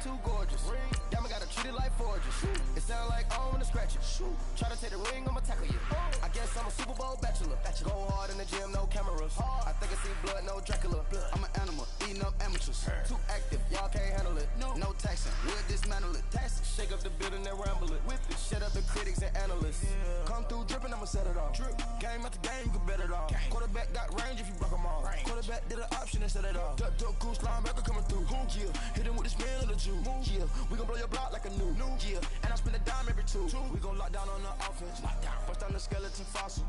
too gorgeous. Diamond gotta treat it like forges. It sound like I wanna scratch it. Try to take the ring, I'ma tackle you. I guess I'm a Super Bowl bachelor. Go hard in the gym, no cameras. I think I see blood, no Dracula. I'm an animal, eating up amateurs. Too active, y'all can't handle it. No taxing, we'll dismantle it. Shake up the building and ramble it. Whip it, shut up the critics and analysts. Come through dripping, I'ma set it off. Game after game, you can bet it off. Quarterback got range if you block them all. Quarterback did an option and set it off. Duck, goose, linebacker coming through. Yeah, hit him with the spin of the Jew. Yeah, we gon' blow your block like a new. Yeah, and I spend a dime every two. We gon' lock down on the offense. Bust down the skeleton fossil.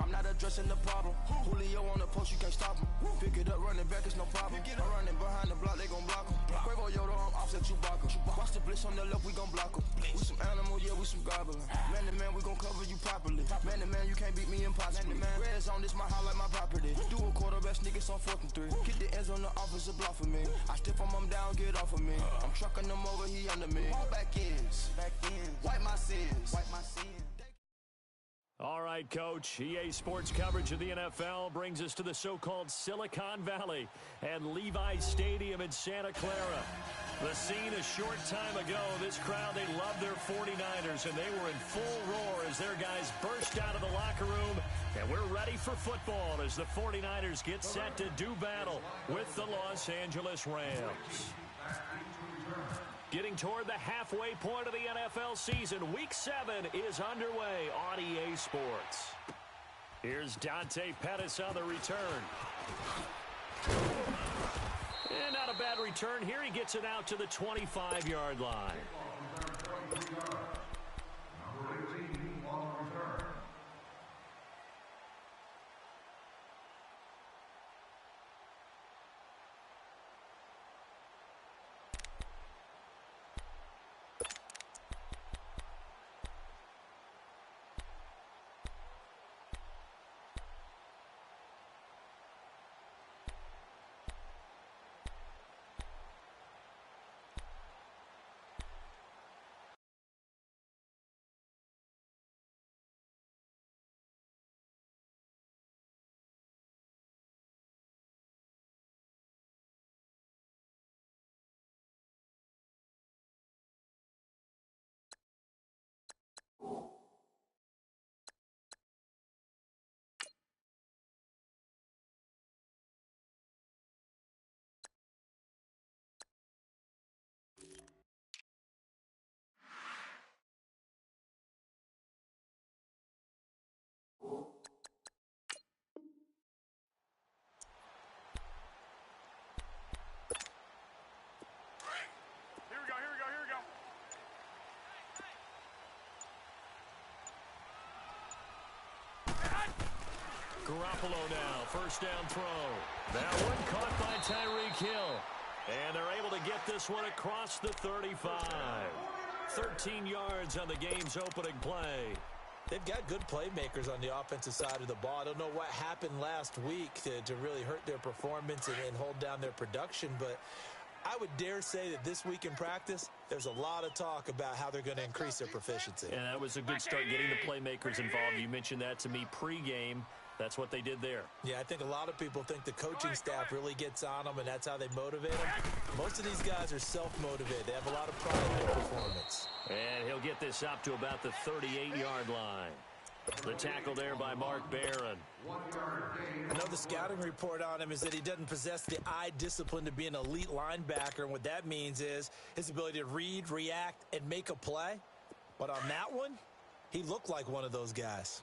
I'm not addressing the problem. Julio on the post, you can't stop him. Pick it up, running back, it's no problem. I'm running behind the block, they gon' block him. Quavo Yoda, I'm offset Chewbacca. Watch the blitz on the left, we gon' block him. We some animal, yeah, we some goblin. Man to man, we gon' cover you properly. Man to man, you can't beat me impossibly. Red zone, this my highlight, my property. Do a quarterback sneak, it's on 4th and 3. Get the ends on the offensive block for me. I stiff him down, get off of me. I'm trucking them over, he under me. All back ends, wipe my sins. All right, Coach. EA Sports coverage of the NFL brings us to the so-called Silicon Valley and Levi's Stadium in Santa Clara. The scene a short time ago, this crowd, they loved their 49ers, and they were in full roar as their guys burst out of the locker room. And we're ready for football as the 49ers get set to do battle with the Los Angeles Rams. Getting toward the halfway point of the NFL season, Week 7 is underway on EA Sports. Here's Dante Pettis on the return. And not a bad return here. He gets it out to the 25-yard line. Garoppolo now, first down throw. That one caught by Tyreek Hill. And they're able to get this one across the 35. 13 yards on the game's opening play. They've got good playmakers on the offensive side of the ball. I don't know what happened last week to really hurt their performance and hold down their production, but I would dare say that this week in practice, there's a lot of talk about how they're going to increase their proficiency. And that was a good start getting the playmakers involved. You mentioned that to me pregame. That's what they did there. Yeah, I think a lot of people think the coaching staff really gets on them, and that's how they motivate them. Most of these guys are self-motivated. They have a lot of pride in their performance. And he'll get this up to about the 38-yard line. The tackle there by Mark Barron. I know the scouting report on him is that he doesn't possess the eye discipline to be an elite linebacker, and what that means is his ability to read, react, and make a play. But on that one, he looked like one of those guys.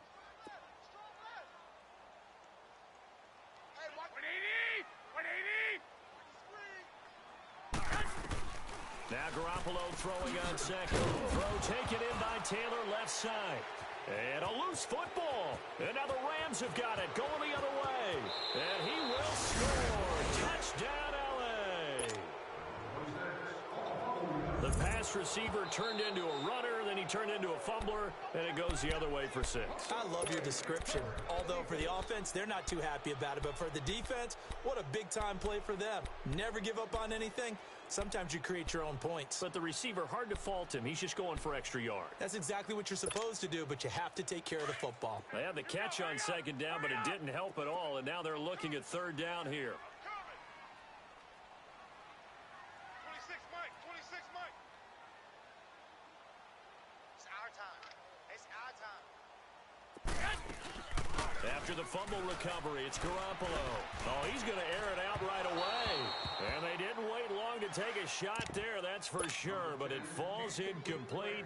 Now Garoppolo throwing on second. Throw taken in by Taylor left side. And a loose football. And now the Rams have got it. Going the other way. And he will score. Touchdown, L.A. The pass receiver turned into a runner. Then he turned into a fumbler. And it goes the other way for 6. I love your description. Although for the offense, they're not too happy about it. But for the defense, what a big-time play for them. Never give up on anything. Sometimes you create your own points. But the receiver, hard to fault him. He's just going for extra yards. That's exactly what you're supposed to do, but you have to take care of the football. They had the catch on second down, but it didn't help at all, and now they're looking at third down here. 26, Mike, 26. After the fumble recovery, it's Garoppolo. Oh, he's going to air it out right away. And they didn't wait long to take a shot there, that's for sure. But it falls incomplete,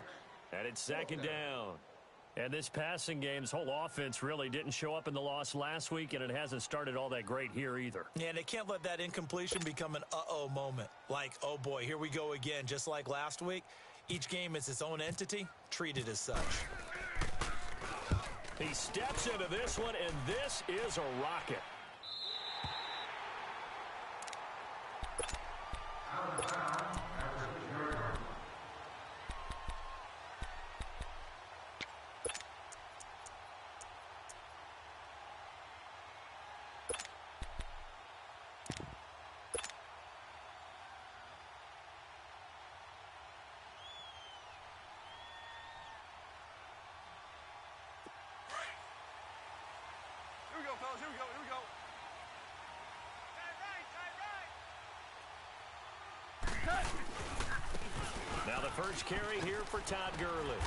and it's second down. And this passing game's whole offense really didn't show up in the loss last week, and it hasn't started all that great here either. Yeah, and they can't let that incompletion become an uh-oh moment. Like, oh boy, here we go again, just like last week. Each game is its own entity, treated as such. He steps into this one, and this is a rocket. Here we go. Now the first carry here for Todd Gurley.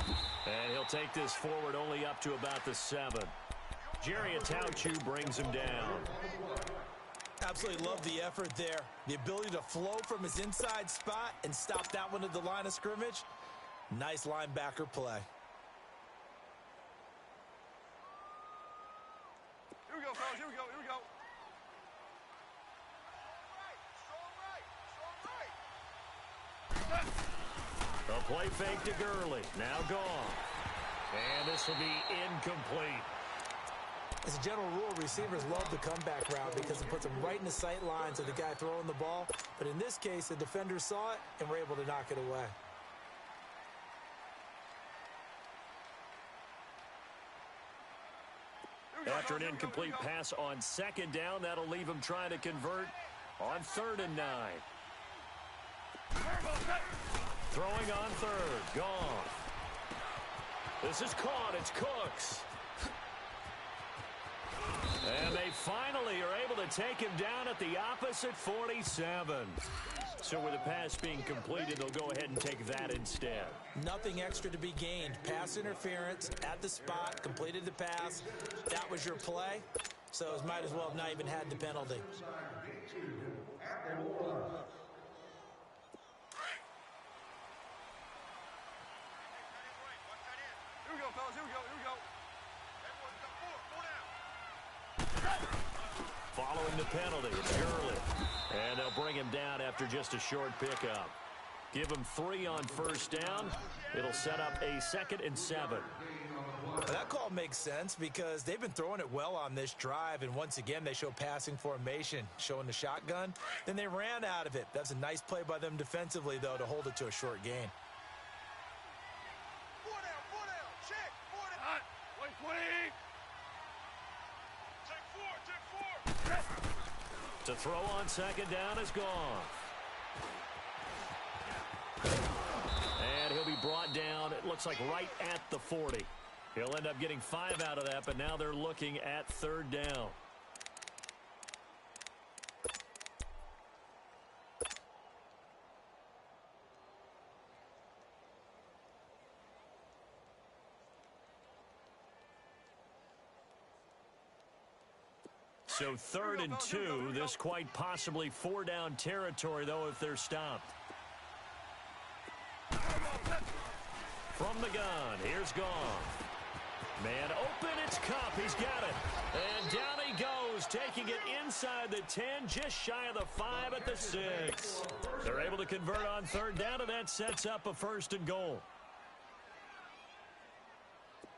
And he'll take this forward only up to about the 7. Jerry Atauchu brings him down. Absolutely love the effort there. The ability to flow from his inside spot and stop that one at the line of scrimmage. Nice linebacker play. Here we go, fellas. Here we go. A play fake to Gurley. Now gone. And this will be incomplete. As a general rule, receivers love the comeback route because it puts them right in the sight lines of the guy throwing the ball. But in this case, the defender saw it and were able to knock it away. After an incomplete pass on second down, that'll leave him trying to convert on 3rd and 9. Throwing on 3rd. Gone. This is caught. It's Cooks. And they finally are able to take him down at the opposite 47. So with the pass being completed, they'll go ahead and take that instead. Nothing extra to be gained. Pass interference at the spot, completed the pass. That was your play. So it might as well have not even had the penalty. Here we go, fellas. Here we go. Following the penalty, it's Gurley. And they'll bring him down after just a short pickup. Give him 3 on 1st down. It'll set up a 2nd and 7. That call makes sense because they've been throwing it well on this drive, and once again they show passing formation, showing the shotgun. Then they ran out of it. That's a nice play by them defensively, though, to hold it to a short gain. 4 down, check, 4 down. Hot, wait. Take 4. To throw on 2nd down is gone. And he'll be brought down, it looks like right at the 40. He'll end up getting 5 out of that, but now they're looking at 3rd down. So 3rd and 2, this quite possibly 4-down territory, though, if they're stopped. From the gun, here's Goff. Man open, it's Kupp. He's got it. And down he goes, taking it inside the 10, just shy of the 5 at the 6. They're able to convert on 3rd down, and that sets up a 1st and goal.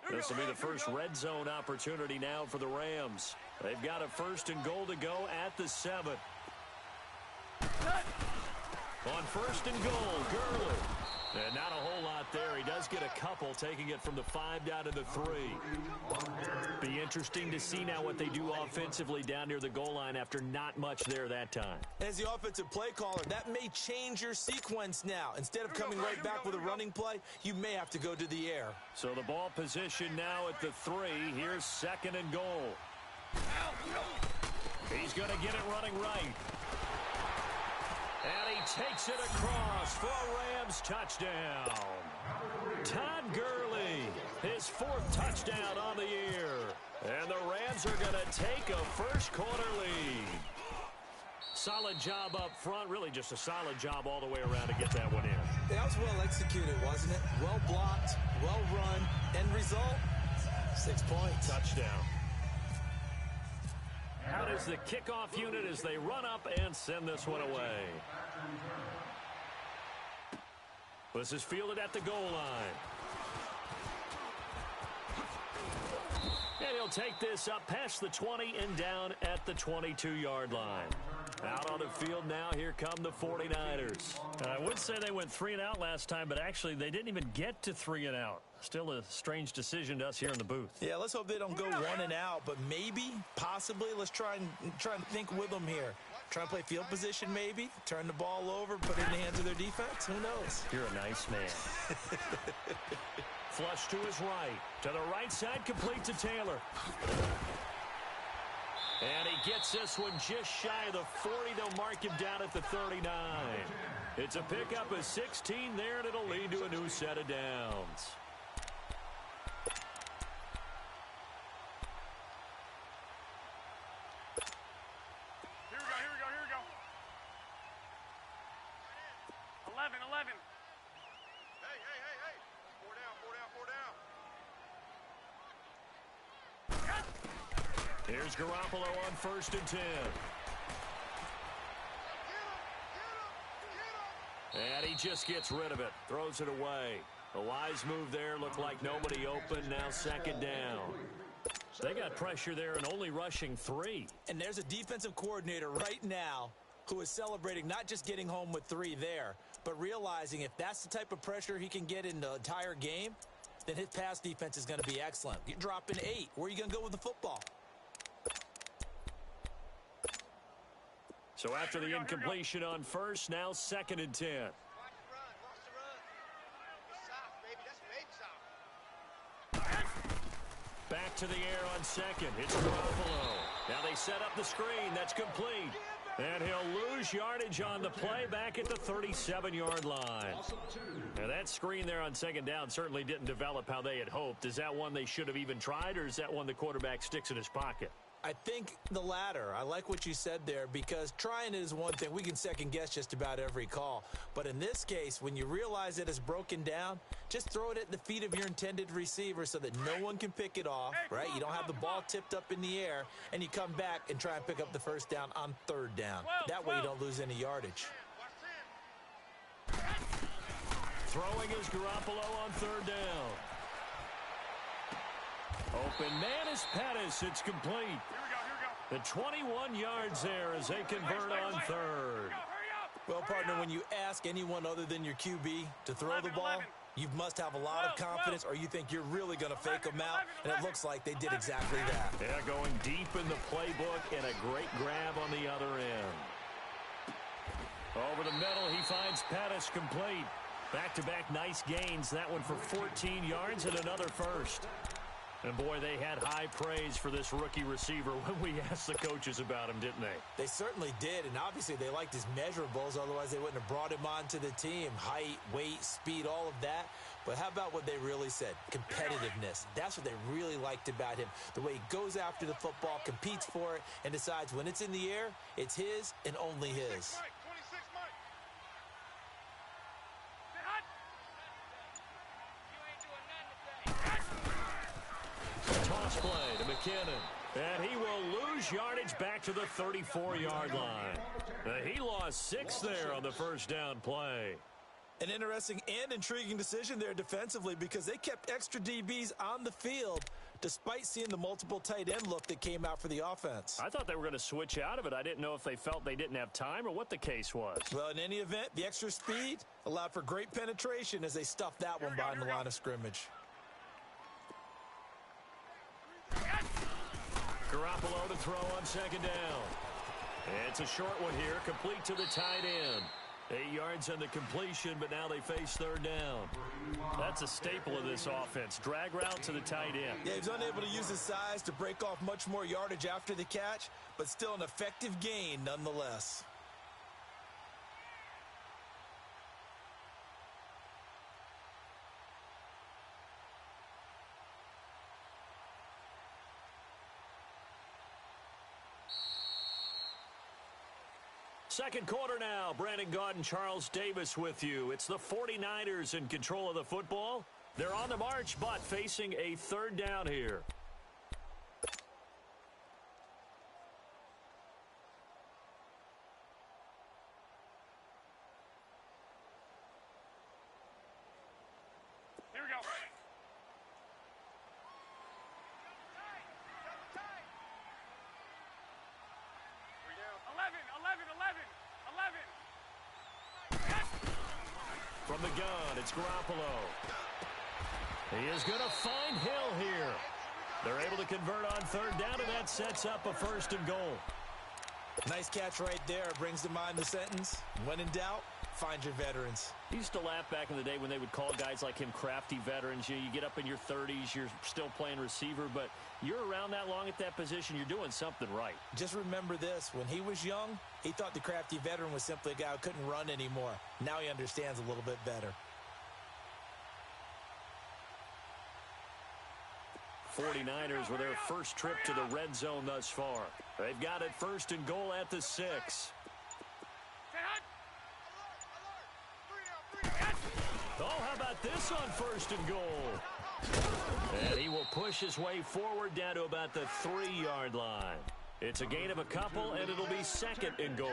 This will be the first red zone opportunity now for the Rams. They've got a 1st and goal to go at the 7. On 1st and goal, Gurley. And not a whole lot there. He does get a couple, taking it from the 5 down to the 3. Be interesting to see now what they do offensively down near the goal line after not much there that time. As the offensive play caller, that may change your sequence now. Instead of coming right back with a running play, you may have to go to the air. So the ball position now at the 3. Here's 2nd and goal. He's going to get it running right. And he takes it across for a Rams touchdown. Todd Gurley, his 4th touchdown on the year. And the Rams are going to take a first-quarter lead. Solid job up front. Really just a solid job all the way around to get that one in. That was well executed, wasn't it? Well blocked, well run. End result, 6 points. Touchdown. Out is the kickoff unit as they run up and send this one away. This is fielded at the goal line. And he'll take this up past the 20 and down at the 22-yard line. Out on the field now, here come the 49ers. I would say they went 3 and out last time, but actually they didn't even get to 3 and out. Still a strange decision to us here in the booth. Yeah, let's hope they don't go 1 and out, but maybe, possibly, let's try and think with them here. Try and play field position maybe, turn the ball over, put it in the hands of their defense. Who knows? You're a nice man. Flush to his right. To the right side, complete to Taylor. And he gets this one just shy of the 40. They'll mark him down at the 39. It's a pickup of 16 there, and it'll lead to a new set of downs. Here we go. 11. Hey. 4 down. Here's Garoppolo on 1st and 10. And he just gets rid of it. Throws it away. A wise move there. Looked like nobody open. Now 2nd down. They got pressure there and only rushing 3. And there's a defensive coordinator right now who is celebrating not just getting home with 3 there, but realizing if that's the type of pressure he can get in the entire game, then his pass defense is going to be excellent. You're dropping 8. Where are you going to go with the football? So after the incompletion on 1st, now 2nd and 10. Back to the air on 2nd. It's Garoppolo. Now they set up the screen. That's complete. And he'll lose yardage on the play back at the 37-yard line. Now that screen there on 2nd down certainly didn't develop how they had hoped. Is that one they should have even tried, or is that one the quarterback sticks in his pocket? I think the latter. I like what you said there, because trying it is one thing. We can second guess just about every call. But in this case, when you realize that it's broken down, just throw it at the feet of your intended receiver so that no one can pick it off, right? You don't have the ball tipped up in the air, and you come back and try and pick up the 1st down on 3rd down. That way you don't lose any yardage. Throwing is Garoppolo on 3rd down. Open man is Pettis. It's complete. Here we go. The 21 yards there as they convert on 3rd. Well, partner, when you ask anyone other than your QB to throw the ball, you must have a lot of confidence, or you think you're really going to fake them out, and it looks like they did exactly that. Yeah, going deep in the playbook and a great grab on the other end. Over the middle, he finds Pettis complete. Back-to-back nice gains. That one for 14 yards and another 1st. And, boy, they had high praise for this rookie receiver when we asked the coaches about him, didn't they? They certainly did, and obviously they liked his measurables. Otherwise, they wouldn't have brought him onto the team. Height, weight, speed, all of that. But how about what they really said? Competitiveness. That's what they really liked about him. The way he goes after the football, competes for it, and decides when it's in the air, it's his and only his. 26 Mike. Toss play to McKinnon. And he will lose yardage back to the 34-yard line. He lost 6 there on the 1st down play. An interesting and intriguing decision there defensively, because they kept extra DBs on the field despite seeing the multiple tight end look that came out for the offense. I thought they were going to switch out of it. I didn't know if they felt they didn't have time or what the case was. Well, in any event, the extra speed allowed for great penetration as they stuffed that one behind the line of scrimmage. Garoppolo to throw on 2nd down. It's a short one here, complete to the tight end. 8 yards on the completion, but now they face 3rd down. That's a staple of this offense. Drag route to the tight end. Yeah, he was unable to use his size to break off much more yardage after the catch, but still an effective gain nonetheless. second quarter now. Brandon Gaudin and Charles Davis with you. It's the 49ers in control of the football. They're on the march, but facing a third down here. Here we go. 11. From the gun, it's Garoppolo. He is going to find Hill here. They're able to convert on third down, and that sets up a 1st and goal. Nice catch right there. Brings to mind the sentence, when in doubt, find your veterans. I used to laugh back in the day when they would call guys like him crafty veterans. You get up in your 30s, you're still playing receiver, but you're around that long at that position, you're doing something right. Just remember this. When he was young, he thought the crafty veteran was simply a guy who couldn't run anymore. Now he understands a little bit better. 49ers with their first trip to the red zone thus far. They've got it 1st and goal at the 6. Oh, how about this on 1st and goal? And he will push his way forward down to about the 3-yard line. It's a gain of a couple, and it'll be 2nd and goal.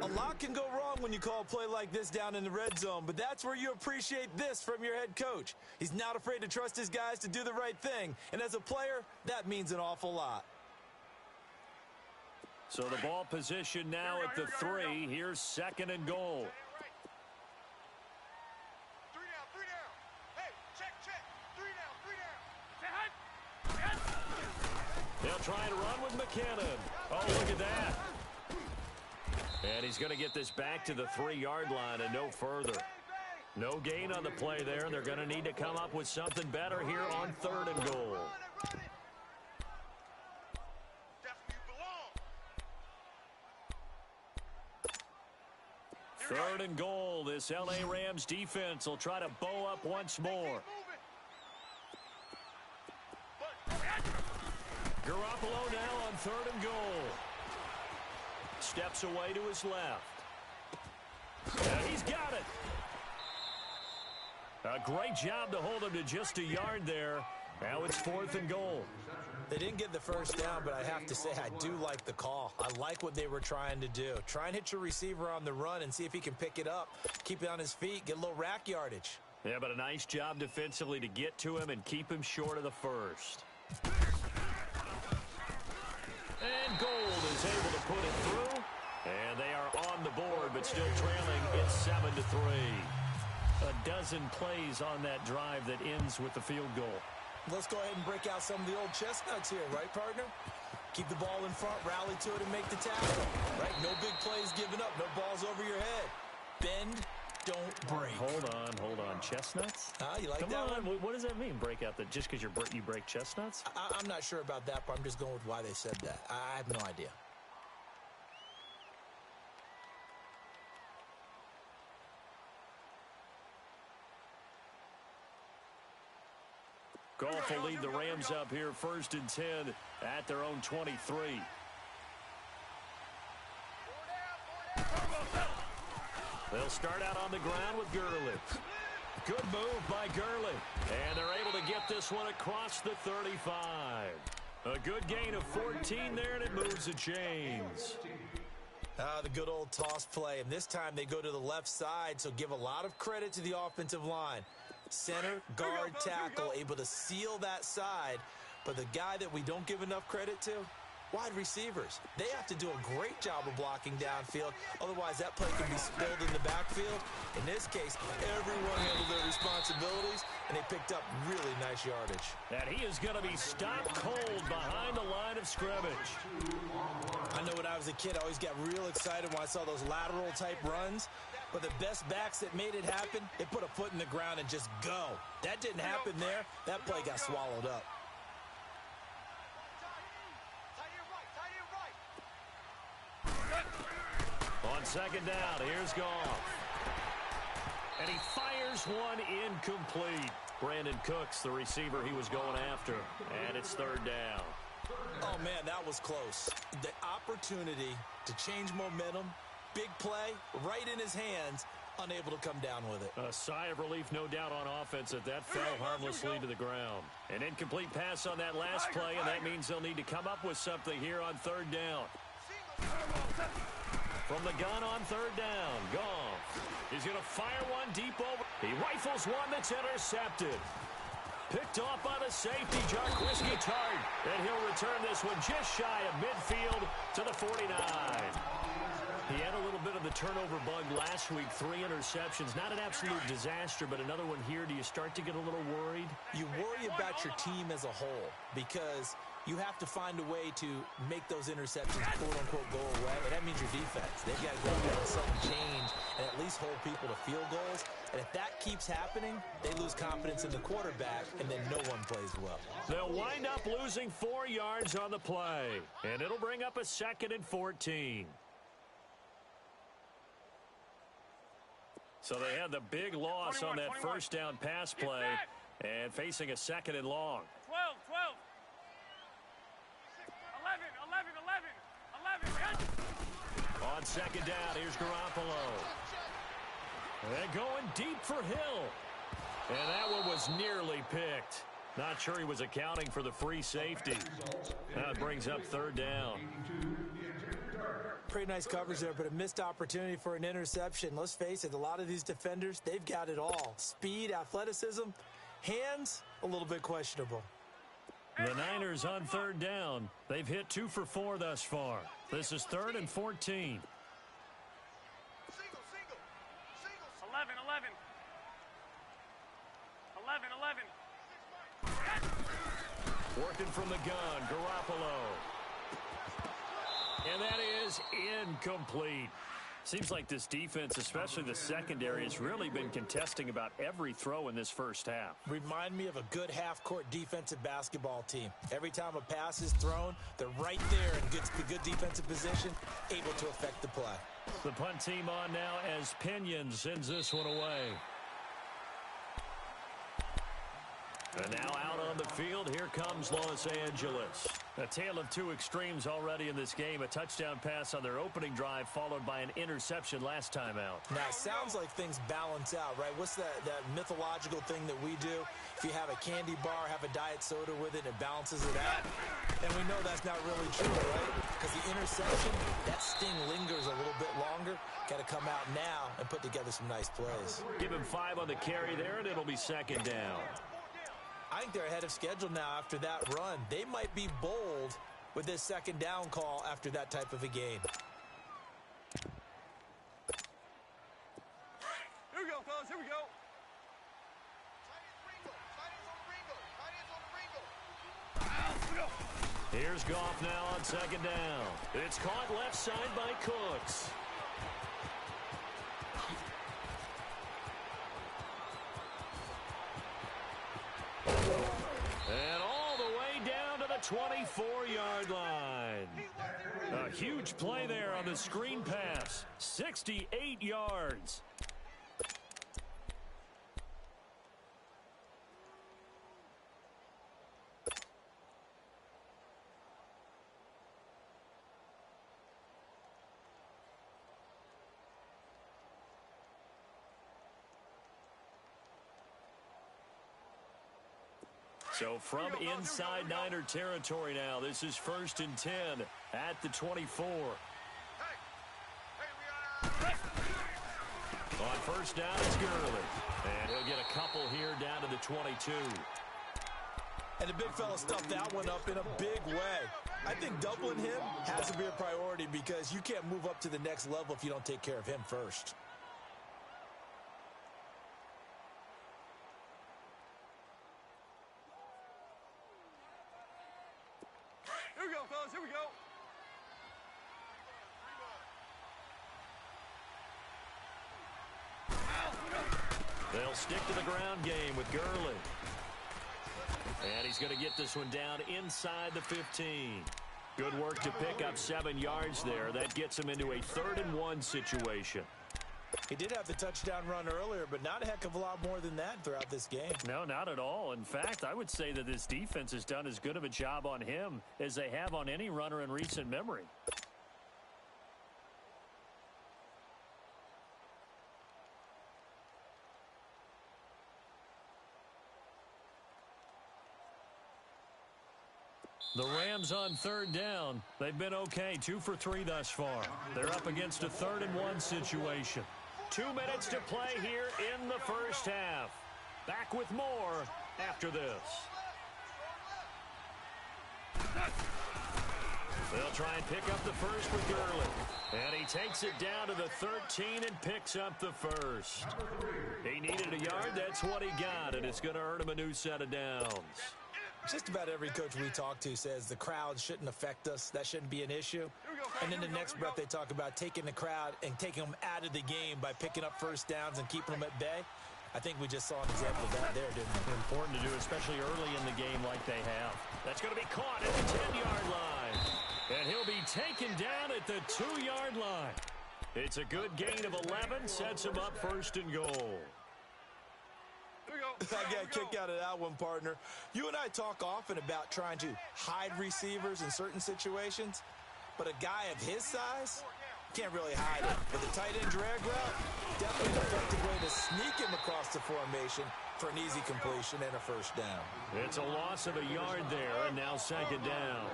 A lot can go wrong when you call a play like this down in the red zone, but that's where you appreciate this from your head coach. He's not afraid to trust his guys to do the right thing, and as a player, that means an awful lot. So the ball position now at the 3. Here's 2nd and goal. 3 down. Hey, check. 3 down. They'll try and run with McKinnon. Oh, look at that. And he's going to get this back to the 3-yard line and no further. No gain on the play there. They're going to need to come up with something better here on 3rd and goal. Third and goal. This L.A. Rams defense will try to bow up once more. Garoppolo now on 3rd and goal. Steps away to his left. And he's got it. A great job to hold him to just a yard there. Now it's 4th and goal. They didn't get the first down, but I have to say I do like the call. I like what they were trying to do. Try and hit your receiver on the run and see if he can pick it up, keep it on his feet, get a little rack yardage. Yeah, but a nice job defensively to get to him and keep him short of the first. And Gold is able to put it through. And they are on the board, but still trailing. It's 7-3. A dozen plays on that drive that ends with the field goal. Let's go ahead and break out some of the old chestnuts here, right, partner? Keep the ball in front, rally to it, and make the tackle. Right? No big plays given up, no balls over your head. Bend, don't break. Hold on. Chestnuts? You like Come that on. one? What does that mean, break out? That just because you break chestnuts? I'm not sure about that, but I'm just going with why they said that. I have no idea. Goff will lead the Rams up here 1st and 10 at their own 23. They'll start out on the ground with Gurley. Good move by Gurley. And they're able to get this one across the 35. A good gain of 14 there, and it moves the chains. The good old toss play. And this time they go to the left side, so give a lot of credit to the offensive line. Center, guard, tackle, able to seal that side. But the guy that we don't give enough credit to, wide receivers. They have to do a great job of blocking downfield. Otherwise, that play can be spilled in the backfield. In this case, everyone handled their responsibilities, and they picked up really nice yardage. And he is going to be stopped cold behind the line of scrimmage. I know when I was a kid, I always got real excited when I saw those lateral-type runs. But the best backs that made it happen, they put a foot in the ground and just go. That didn't happen there. That play got swallowed up. On 2nd down, here's Goff. And he fires one incomplete. Brandon Cooks, the receiver he was going after. And it's 3rd down. Oh, man, that was close. The opportunity to change momentum, big play, right in his hands, unable to come down with it. A sigh of relief, no doubt, on offense that fell harmlessly to the ground. An incomplete pass on that last play, and that means they'll need to come up with something here on third down. From the gun on third down, Goff. He's going to fire one deep over. He rifles one that's intercepted. Picked off by the safety, Jarquiski Tart. And he'll return this one just shy of midfield to the 49. He had a little bit of the turnover bug last week, 3 interceptions. Not an absolute disaster, but another one here. Do you start to get a little worried? You worry about your team as a whole because you have to find a way to make those interceptions, quote-unquote, go away. And that means your defense. They've got to go there and something change and at least hold people to field goals. And if that keeps happening, they lose confidence in the quarterback, and then no one plays well. They'll wind up losing 4 yards on the play. And it'll bring up a 2nd and 14. So they had the big loss on that first down pass play and facing a 2nd and long. 12. 11. On 2nd down, here's Garoppolo. And going deep for Hill. And that one was nearly picked. Not sure he was accounting for the free safety. That brings up 3rd down. Pretty nice coverage there, but a missed opportunity for an interception. Let's face it, a lot of these defenders, they've got it all. Speed, athleticism, hands, a little bit questionable. The Niners on 3rd down. They've hit 2 for 4 thus far. This is 3rd and 14. 11. Working from the gun, Garoppolo. And that is incomplete. Seems like this defense, especially the secondary, has really been contesting about every throw in this first half. Remind me of a good half-court defensive basketball team. Every time a pass is thrown, they're right there and gets the good defensive position, able to affect the play. The punt team on now as Pinion sends this one away. And now out on the field, here comes Los Angeles. A tale of 2 extremes already in this game. A touchdown pass on their opening drive, followed by an interception last time out. Now, it sounds like things balance out, right? What's that mythological thing that we do? If you have a candy bar, have a diet soda with it, it balances it out. And we know that's not really true, right? Because the interception, that sting lingers a little bit longer. Got to come out now and put together some nice plays. Give him 5 on the carry there, and it'll be 2nd down. I think they're ahead of schedule now after that run. They might be bold with this 2nd down call after that type of a game. Here we go, fellas. Here we go. Here's Goff now on 2nd down. It's caught left side by Cooks. And all the way down to the 24-yard line. A huge play there on the screen pass. 68 yards. So from inside Niner territory now, this is 1st and 10 at the 24. On 1st down, it's Gurley. And he'll get a couple here down to the 22. And the big fella stuffed that one up in a big way. I think doubling him has to be a priority because you can't move up to the next level if you don't take care of him first. Here we go, fellas. Here we go. They'll stick to the ground game with Gurley. And he's going to get this one down inside the 15. Good work to pick up 7 yards there. That gets him into a 3rd and 1 situation. He did have the touchdown run earlier, but not a heck of a lot more than that throughout this game. No, not at all. In fact, I would say that this defense has done as good of a job on him as they have on any runner in recent memory. The Rams on third down. They've been okay, 2 for 3 thus far. They're up against a 3rd-and-1 situation. 2 minutes to play here in the first half. Back with more after this. They'll try and pick up the first with Gurley. And he takes it down to the 13 and picks up the first. He needed a yard. That's what he got, and it's going to earn him a new set of downs. Just about every coach we talk to says the crowd shouldn't affect us. That shouldn't be an issue. And in the next breath, they talk about taking the crowd and taking them out of the game by picking up first downs and keeping them at bay. I think we just saw an example of that there, didn't we? Important to do, especially early in the game like they have. That's going to be caught at the 10-yard line. And he'll be taken down at the 2-yard line. It's a good gain of 11, sets him up 1st and goal. I got a kick out of that one, partner. You and I talk often about trying to hide receivers in certain situations, but a guy of his size can't really hide it. With a tight end drag route, definitely an effective way to sneak him across the formation for an easy completion and a first down. It's a loss of a yard there, and now 2nd down.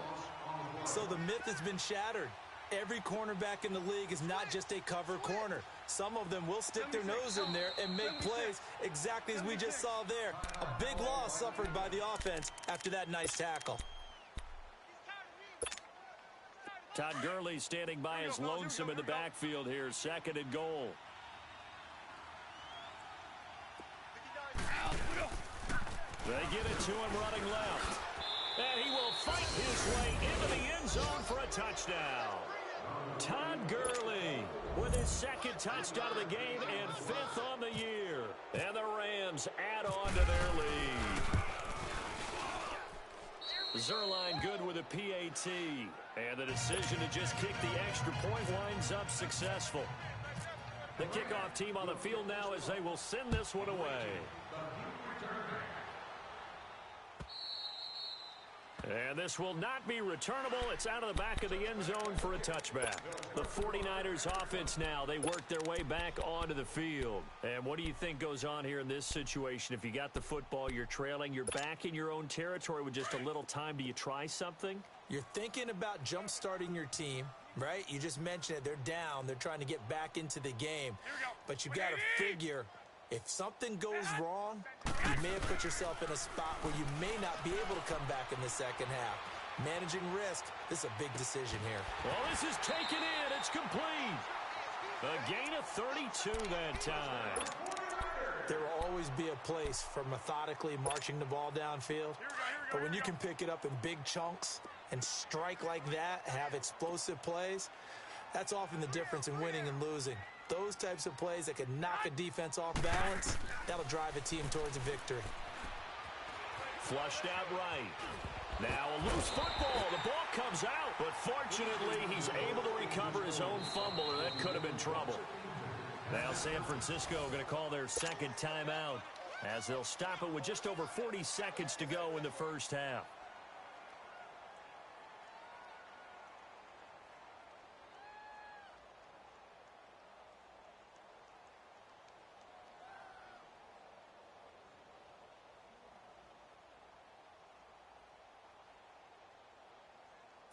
So the myth has been shattered. Every cornerback in the league is not just a cover corner. Some of them will stick their nose in there and make plays exactly as we just saw there. A big loss suffered by the offense after that nice tackle. Todd Gurley standing by his lonesome in the backfield here, 2nd and goal. They get it to him running left. And he will fight his way into the end zone for a touchdown. Todd Gurley with his 2nd touchdown of the game and 5th on the year. And the Rams add on to their lead. Zerline good with a PAT. And the decision to just kick the extra point winds up successful. The kickoff team on the field now as they will send this one away. And this will not be returnable. It's out of the back of the end zone for a touchback. The 49ers offense now, they work their way back onto the field. And what do you think goes on here in this situation? If you got the football, you're trailing, you're back in your own territory with just a little time. Do you try something? You're thinking about jump-starting your team, right? You just mentioned it. They're down. They're trying to get back into the game. But you've got to figure, if something goes wrong, you may have put yourself in a spot where you may not be able to come back in the second half. Managing risk, this is a big decision here. Well, this is taken in. It's complete. A gain of 32 that time. There will always be a place for methodically marching the ball downfield. But when you can pick it up in big chunks and strike like that, have explosive plays, that's often the difference in winning and losing. Those types of plays that can knock a defense off balance, that'll drive a team towards a victory. Flushed out right. Now a loose football. The ball comes out, but fortunately he's able to recover his own fumble, or that could have been trouble. Now San Francisco going to call their 2nd timeout as they'll stop it with just over 40 seconds to go in the first half.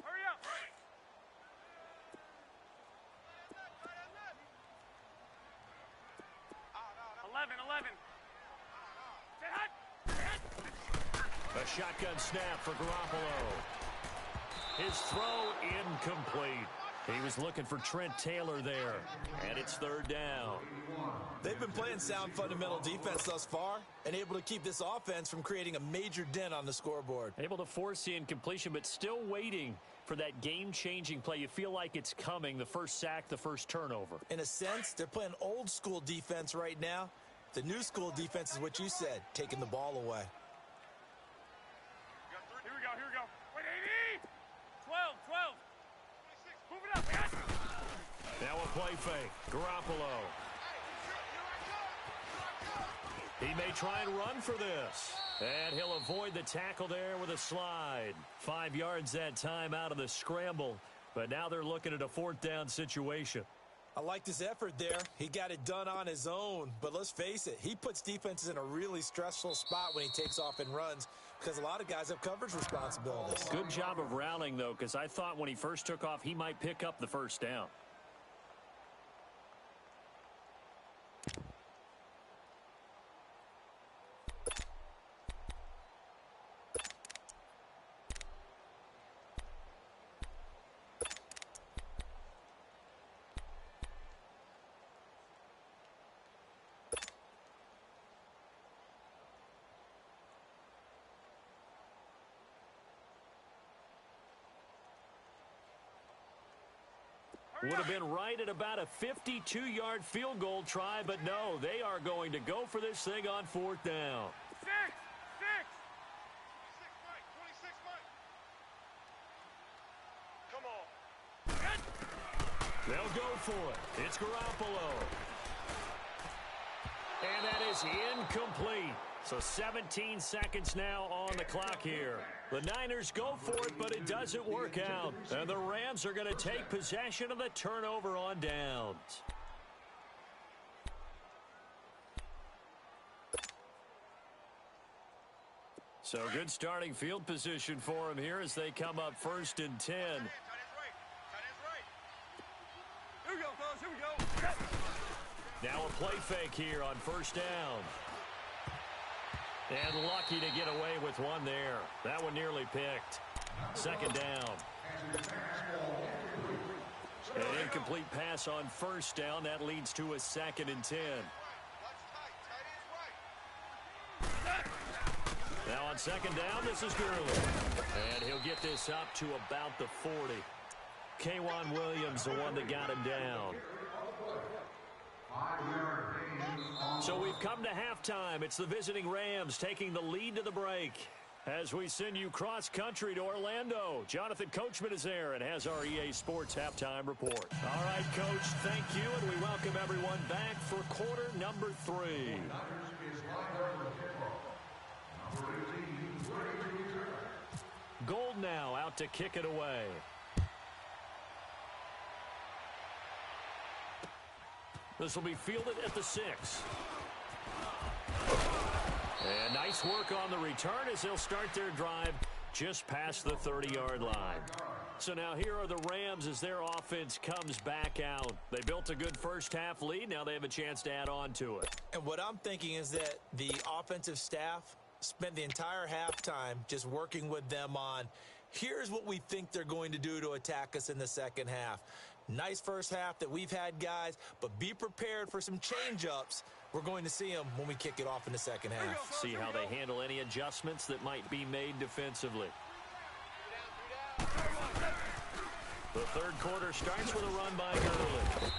Hurry up! 11. A shotgun snap for Garoppolo. His throw incomplete. He was looking for Trent Taylor there, and it's 3rd down. They've been playing sound fundamental defense thus far and able to keep this offense from creating a major dent on the scoreboard. Able to force the incompletion, but still waiting for that game-changing play. You feel like it's coming, the first sack, the first turnover. In a sense, they're playing old-school defense right now. The new school defense is what you said, taking the ball away. Here we go. Wait, 80! 12. Move it up, man! Now a play fake. Garoppolo. He may try and run for this. And he'll avoid the tackle there with a slide. 5 yards that time out of the scramble. But now they're looking at a 4th down situation. I liked his effort there. He got it done on his own. But let's face it, he puts defenses in a really stressful spot when he takes off and runs because a lot of guys have coverage responsibilities. Good job of rallying, though, because I thought when he first took off, he might pick up the 1st down. Would have been right at about a 52-yard field goal try, but no, they are going to go for this thing on 4th down. 6. 26, Mike. Come on. They'll go for it. It's Garoppolo. And that is incomplete. So 17 seconds now on the clock here. The Niners go for it, but it doesn't work out. And the Rams are going to take possession of the turnover on downs. So good starting field position for him here as they come up 1st and 10. Tight end's right. Here we go, fellas. Here we go. Now a play fake here on 1st down. And lucky to get away with one there. That one nearly picked. 2nd down. An incomplete pass on 1st down. That leads to a 2nd and 10. Now on 2nd down, this is Gurley. And he'll get this up to about the 40. K'Wan Williams, the one that got him down. So we've come to halftime. It's the visiting Rams taking the lead to the break. As we send you cross-country to Orlando, Jonathan Coachman is there and has our EA Sports halftime report. All right, Coach, thank you, and we welcome everyone back for quarter number 3. Gold now out to kick it away. This will be fielded at the 6. And nice work on the return as they'll start their drive just past the 30-yard line. So now here are the Rams as their offense comes back out. They built a good first-half lead. Now they have a chance to add on to it. And what I'm thinking is that the offensive staff spent the entire halftime just working with them on, here's what we think they're going to do to attack us in the second half. Nice first half that we've had, guys, but be prepared for some change-ups. We're going to see them when we kick it off in the second half. See how they handle any adjustments that might be made defensively. The 3rd quarter starts with a run by Gurley.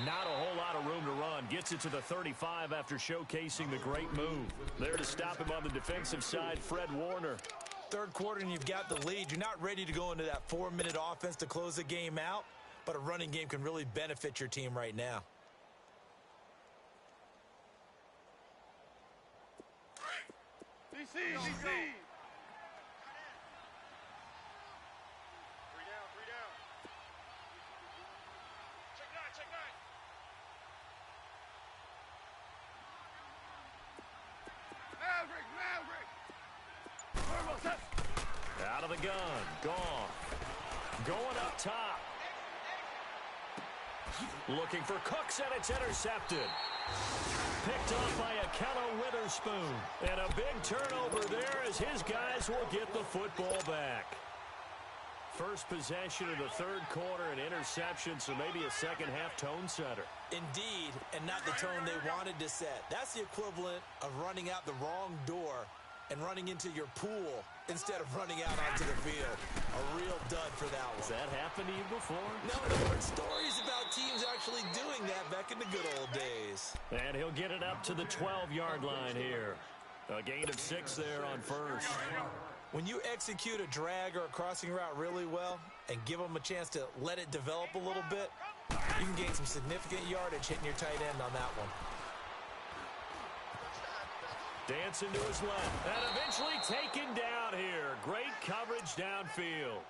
Not a whole lot of room to run. Gets it to the 35 after showcasing the great move. There to stop him on the defensive side, Fred Warner. 3rd quarter and you've got the lead. You're not ready to go into that 4-minute offense to close the game out, but a running game can really benefit your team right now. DC. 3 down. Check 9. Maverick. Out of the gun. Gone. Going up top. Looking for Cooks, and it's intercepted. Picked off by Akello Witherspoon. And a big turnover there as his guys will get the football back. First possession of the 3rd quarter, an interception, so maybe a second-half tone setter. Indeed, and not the tone they wanted to set. That's the equivalent of running out the wrong door and running into your pool instead of running out onto the field. A real dud for that one. Has that happened to you before? No, I've heard stories about teams actually doing that back in the good old days. And he'll get it up to the 12-yard line here. A gain of 6 there on 1st. When you execute a drag or a crossing route really well and give them a chance to let it develop a little bit, you can gain some significant yardage hitting your tight end on that one. Dancing to his left. And eventually taken down here. Great coverage downfield.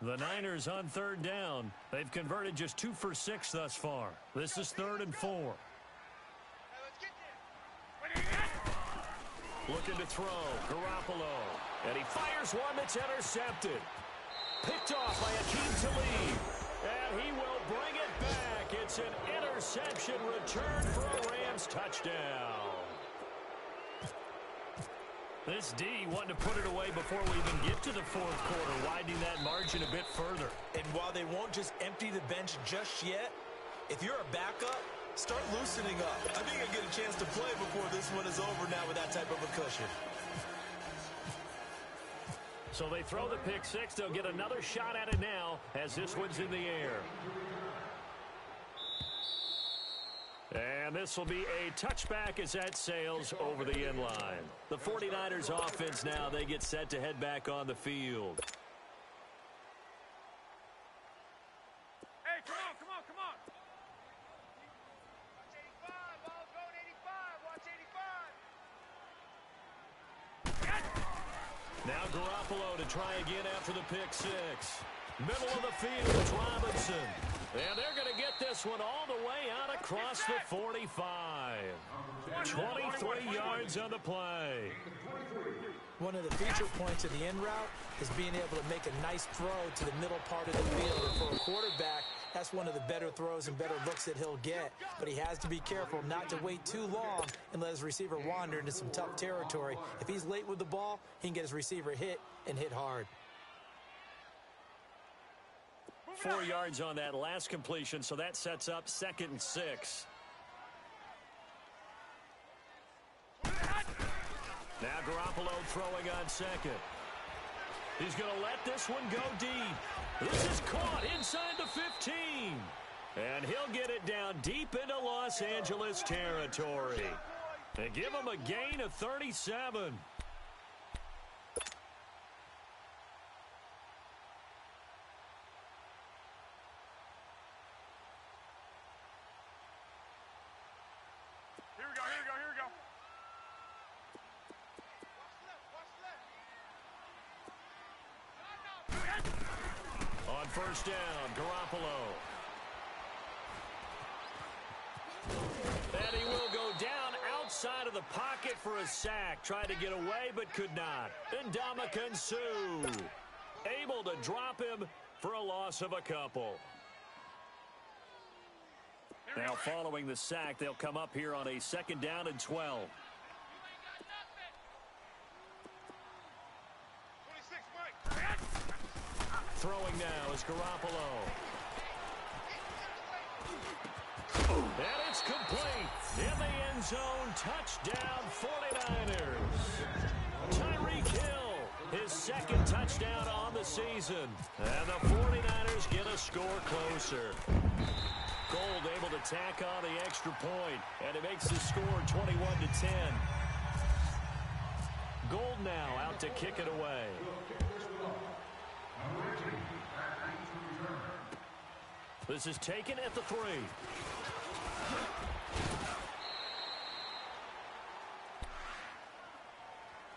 The Niners on third down. They've converted just 2 for 6 thus far. This is 3rd and 4. Looking to throw. Garoppolo. And he fires one that's intercepted. Picked off by Akeem Talib. And he will bring it back. It's an interception return for a Rams touchdown. This D wanting to put it away before we even get to the 4th quarter, widening that margin a bit further. And while they won't just empty the bench just yet, if you're a backup, start loosening up. I think I get a chance to play before this one is over now with that type of a cushion. So they throw the pick 6. They'll get another shot at it now as this one's in the air. And this will be a touchback as that sails over the end line. The 49ers offense now, they get set to head back on the field. Hey, come on, come on, come on. Watch 85, ball's going 85. Watch 85. Now Garoppolo to try again after the pick 6. Middle of the field, it's Robinson. And they're going to get this one all the way out across the 45. 23 yards on the play. One of the feature points of the end route is being able to make a nice throw to the middle part of the field. And for a quarterback, that's one of the better throws and better looks that he'll get. But he has to be careful not to wait too long and let his receiver wander into some tough territory. If he's late with the ball, he can get his receiver hit and hit hard. 4 yards on that last completion, so that sets up 2nd and 6. Now Garoppolo throwing on 2nd. He's going to let this one go deep. This is caught inside the 15. And he'll get it down deep into Los Angeles territory. They give him a gain of 37. First down, Garoppolo. And he will go down outside of the pocket for a sack. Tried to get away, but could not. Ndamukong Suh able to drop him for a loss of a couple. Now following the sack, they'll come up here on a 2nd down and 12. Throwing now is Garoppolo. And it's complete. In the end zone, touchdown 49ers. Tyreek Hill, his 2nd touchdown on the season. And the 49ers get a score closer. Gold able to tack on the extra point, and it makes the score 21-10. Gold now out to kick it away. This is taken at the 3.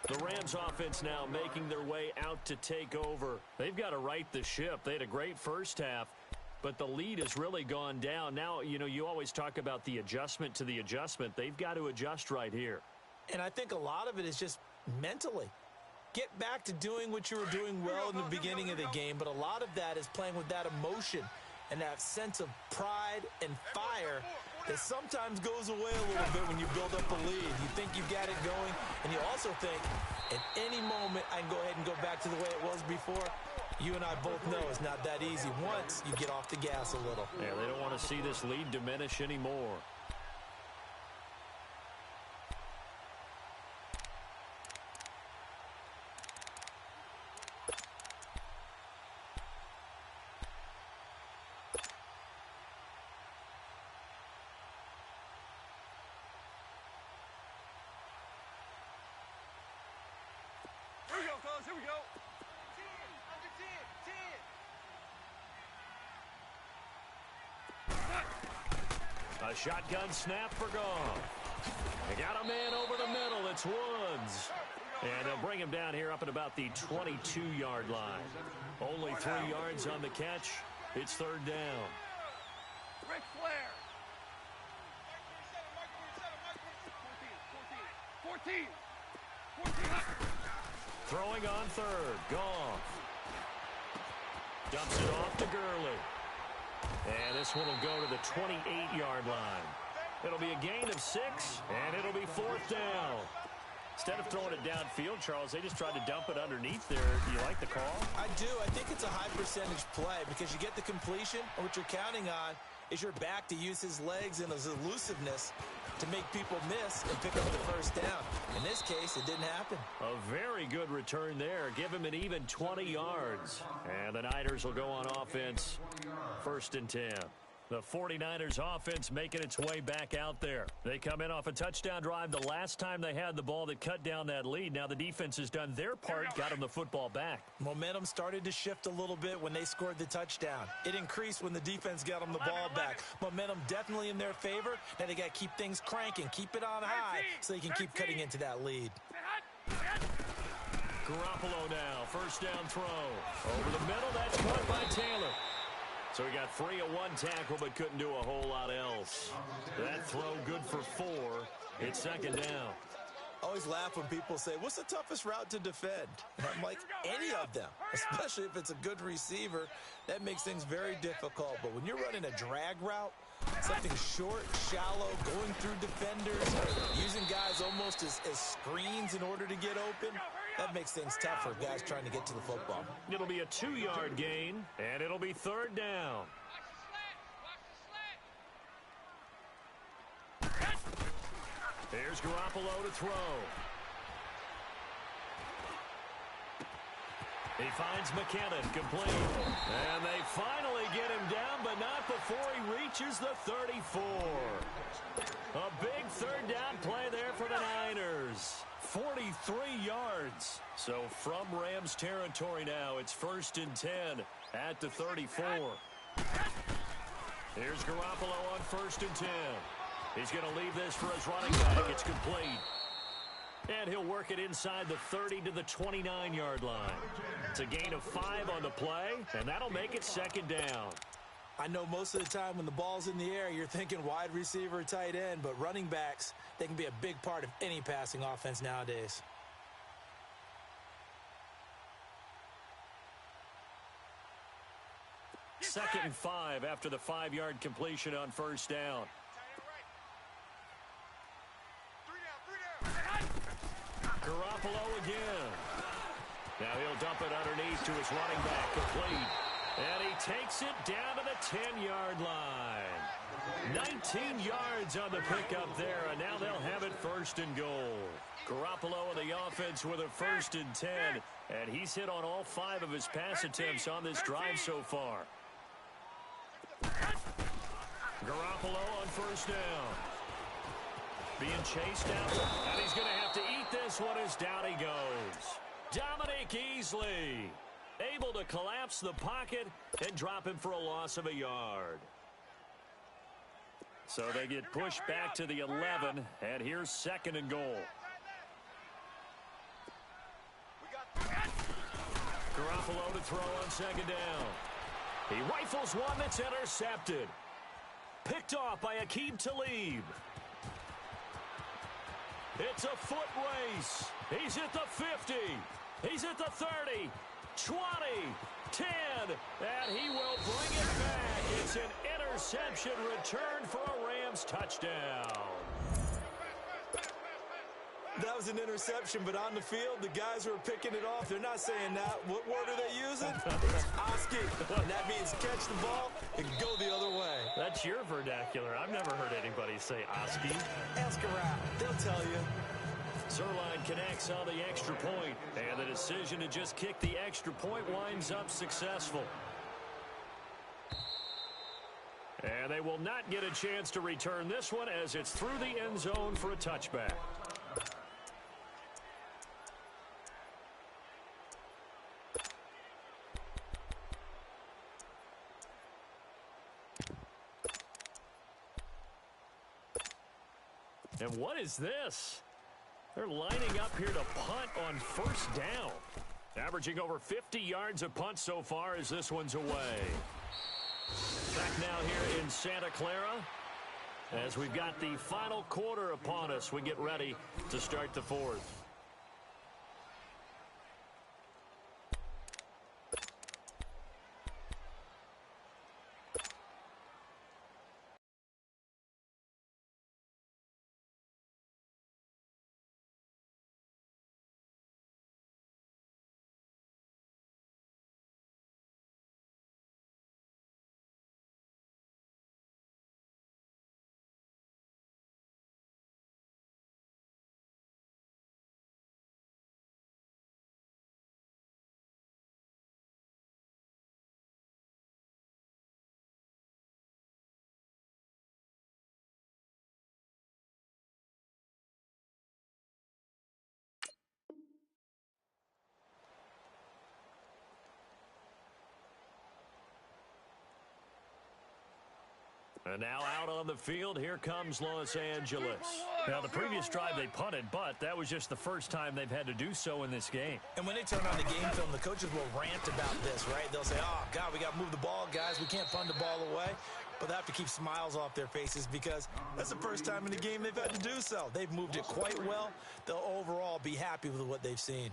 The Rams offense now making their way out to take over. They've got to right the ship. They had a great first half, but the lead has really gone down. Now, you know, you always talk about the adjustment to the adjustment. They've got to adjust right here. And I think a lot of it is just mentally. Get back to doing what you were doing well in the beginning of the game, but a lot of that is playing with that emotion and that sense of pride and fire that sometimes goes away a little bit when you build up a lead. You think you've got it going, and you also think at any moment I can go ahead and go back to the way it was before. You and I both know it's not that easy once you get off the gas a little. Yeah, they don't want to see this lead diminish anymore. Here we go, fellas. Here we go. A shotgun snap for Goff. They got a man over the middle. It's Woods. And they'll bring him down here up at about the 22-yard line. Only 3 yards on the catch. It's third down. Ric Flair. 14. Throwing on third. Goff. Dumps it off to Gurley. And this one will go to the 28-yard line. It'll be a gain of 6, and it'll be fourth down. Instead of throwing it downfield, Charles, they just tried to dump it underneath there. Do you like the call? I do. I think it's a high-percentage play because you get the completion, and what you're counting on is your back to use his legs and his elusiveness to make people miss and pick up the first down. In this case, it didn't happen. A very good return there. Give him an even 20 yards. And the Niners will go on offense. First and 10. The 49ers offense making its way back out there. They come in off a touchdown drive the last time they had the ball that cut down that lead. Now the defense has done their part, got them the football back. Momentum started to shift a little bit when they scored the touchdown. It increased when the defense got them the ball back. Momentum definitely in their favor. Now they got to keep things cranking, keep it on high so they can keep cutting into that lead. Garoppolo now, first down throw. Over the middle, that's caught by Taylor. So he got free of 1 tackle, but couldn't do a whole lot else. That throw good for 4. It's second down. I always laugh when people say, what's the toughest route to defend? And I'm like, any of them, especially if it's a good receiver. That makes things very difficult. But when you're running a drag route, something short, shallow, going through defenders, using guys almost as screens in order to get open, that makes things tough for guys trying to get to the football. It'll be a 2-yard gain, and it'll be third down. Here's Garoppolo to throw. He finds McKinnon complete. And they finally get him down, but not before he reaches the 34. A big third down play there for the Niners. 43 yards. So from Rams territory now, it's first and 10 at the 34. Here's Garoppolo on first and 10. He's going to leave this for his running back. It's complete. And he'll work it inside the 30 to the 29-yard line. It's a gain of 5 on the play, and that'll make it second down. I know most of the time when the ball's in the air, you're thinking wide receiver, tight end, but running backs, they can be a big part of any passing offense nowadays. Second and 5 after the 5-yard completion on first down. Garoppolo again. Now he'll dump it underneath to his running back, complete. And he takes it down to the 10-yard line. 19 yards on the pickup there, and now they'll have it first and goal. Garoppolo and the offense with a first and 10, and he's hit on all 5 of his pass attempts on this drive so far. Garoppolo on first down. Being chased out, and he's going to have to eat this one as down he goes. Dominic Easley able to collapse the pocket and drop him for a loss of a yard. So they get pushed back to the 11, and here's second and goal. Garoppolo to throw on second down. He rifles one that's intercepted. Picked off by Aqib Talib. It's a foot race. He's at the 50. He's at the 30. 20. 10. And he will bring it back. It's an interception return for a Rams touchdown. That was an interception, but on the field, the guys who are picking it off, they're not saying that. What word are they using? It's Oski. And that means catch the ball and go the other way. That's your vernacular. I've never heard anybody say Oski. Ask around. They'll tell you. Zerline connects on the extra point, and the decision to just kick the extra point winds up successful. And they will not get a chance to return this one as it's through the end zone for a touchback. And what is this? They're lining up here to punt on first down. Averaging over 50 yards a punt so far as this one's away. Back now here in Santa Clara as we've got the final quarter upon us. We get ready to start the fourth. And now out on the field, here comes Los Angeles. Now, the previous drive they punted, but that was just the first time they've had to do so in this game. And when they turn on the game film, the coaches will rant about this, right? They'll say, oh, God, we got to move the ball, guys. We can't punt the ball away. But they have to keep smiles off their faces because that's the first time in the game they've had to do so. They've moved it quite well. They'll overall be happy with what they've seen.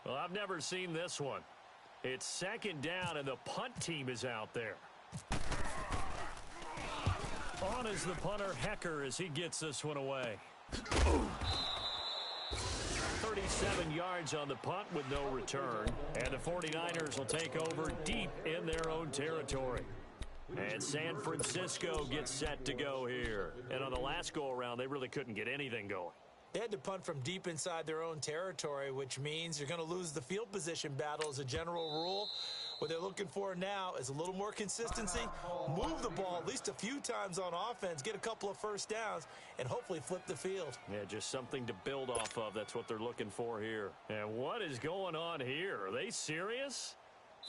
Well, I've never seen this one. It's second down, and the punt team is out there. On is the punter, Hecker, as he gets this one away. 37 yards on the punt with no return. And the 49ers will take over deep in their own territory. And San Francisco gets set to go here. And on the last go-around, they really couldn't get anything going. They had to punt from deep inside their own territory, which means you're going to lose the field position battle as a general rule. What they're looking for now is a little more consistency, move the ball at least a few times on offense, get a couple of first downs, and hopefully flip the field. Yeah, just something to build off of. That's what they're looking for here. And what is going on here? Are they serious?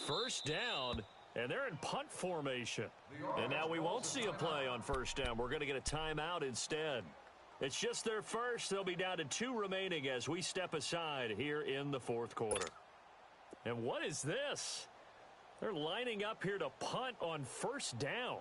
First down, and they're in punt formation. And now we won't see a play on first down. We're going to get a timeout instead. It's just their first. They'll be down to 2 remaining as we step aside here in the fourth quarter. And what is this? They're lining up here to punt on first down.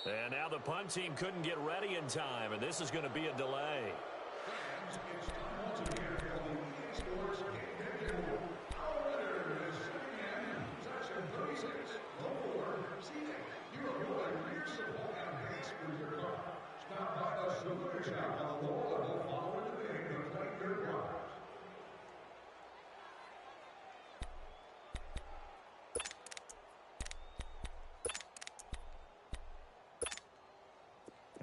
And now the punt team couldn't get ready in time, and this is going to be a delay.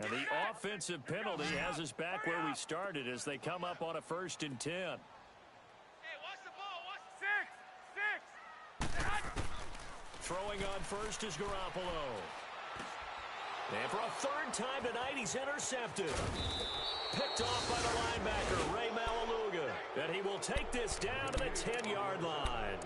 And the offensive penalty has us back where we started as they come up on a 1st and 10. Hey, watch the ball. Watch 6. Throwing on first is Garoppolo. And for a 3rd time tonight, he's intercepted. Picked off by the linebacker, Ray Maualuga. And he will take this down to the 10-yard line.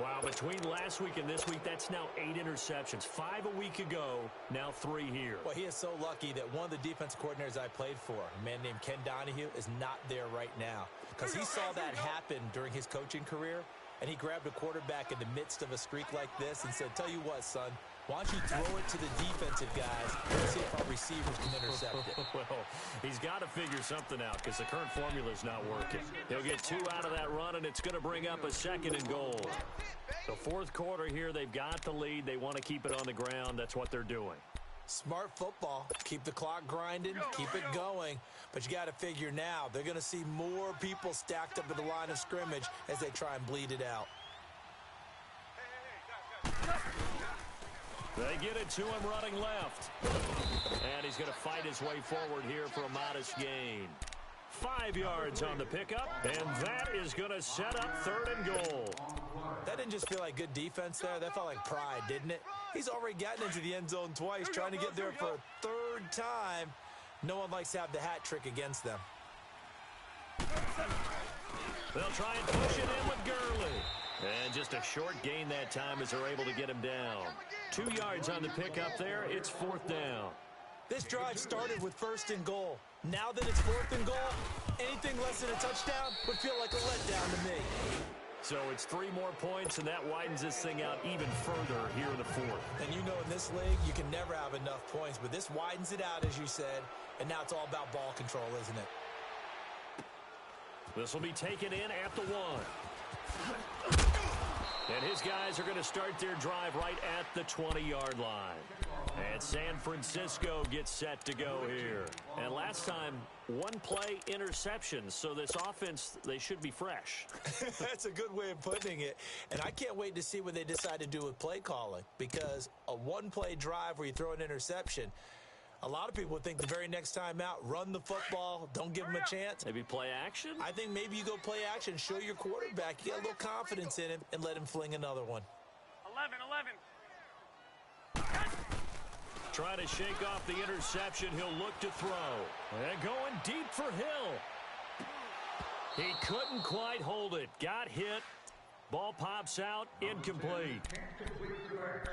Wow, between last week and this week, that's now 8 interceptions. 5 a week ago, now 3 here. Well, he is so lucky that one of the defense coordinators I played for, a man named Ken Donahue, is not there right now. Because he saw that happen during his coaching career, and he grabbed a quarterback in the midst of a streak like this and said, tell you what, son, why don't you throw it to the defensive guys and see if our receivers can intercept it. Well, he's got to figure something out because the current formula is not working. He'll get 2 out of that run, and it's going to bring up a 2nd and goal. The fourth quarter here, they've got the lead. They want to keep it on the ground. That's what they're doing. Smart football. Keep the clock grinding, keep it going. But you got to figure now, they're going to see more people stacked up at the line of scrimmage as they try and bleed it out. They get it to him running left. And he's going to fight his way forward here for a modest gain. 5 yards on the pickup, and that is going to set up 3rd and goal. That didn't just feel like good defense there. That felt like pride, didn't it? He's already gotten into the end zone twice, trying to get there for a 3rd time. No one likes to have the hat trick against them. They'll try and push it in with Gurley. And just a short gain that time as they're able to get him down. 2 yards on the pickup there. It's 4th down. This drive started with 1st and goal. Now that it's 4th and goal, anything less than a touchdown would feel like a letdown to me. So it's 3 more points, and that widens this thing out even further here in the 4th. And you know in this league, you can never have enough points, but this widens it out, as you said, and now it's all about ball control, isn't it? This will be taken in at the 1. And his guys are going to start their drive right at the 20-yard line. And San Francisco gets set to go here. And last time, 1 play interception. So this offense, they should be fresh. That's a good way of putting it. And I can't wait to see what they decide to do with play calling. Because a 1-play drive where you throw an interception, a lot of people would think the very next time out, run the football, don't give them a chance. Maybe play action? I think maybe you go play action, show your quarterback, you got a little confidence in him, and let him fling another one. 11. Trying to shake off the interception. He'll look to throw. And going deep for Hill. He couldn't quite hold it. Got hit. Ball pops out. Incomplete.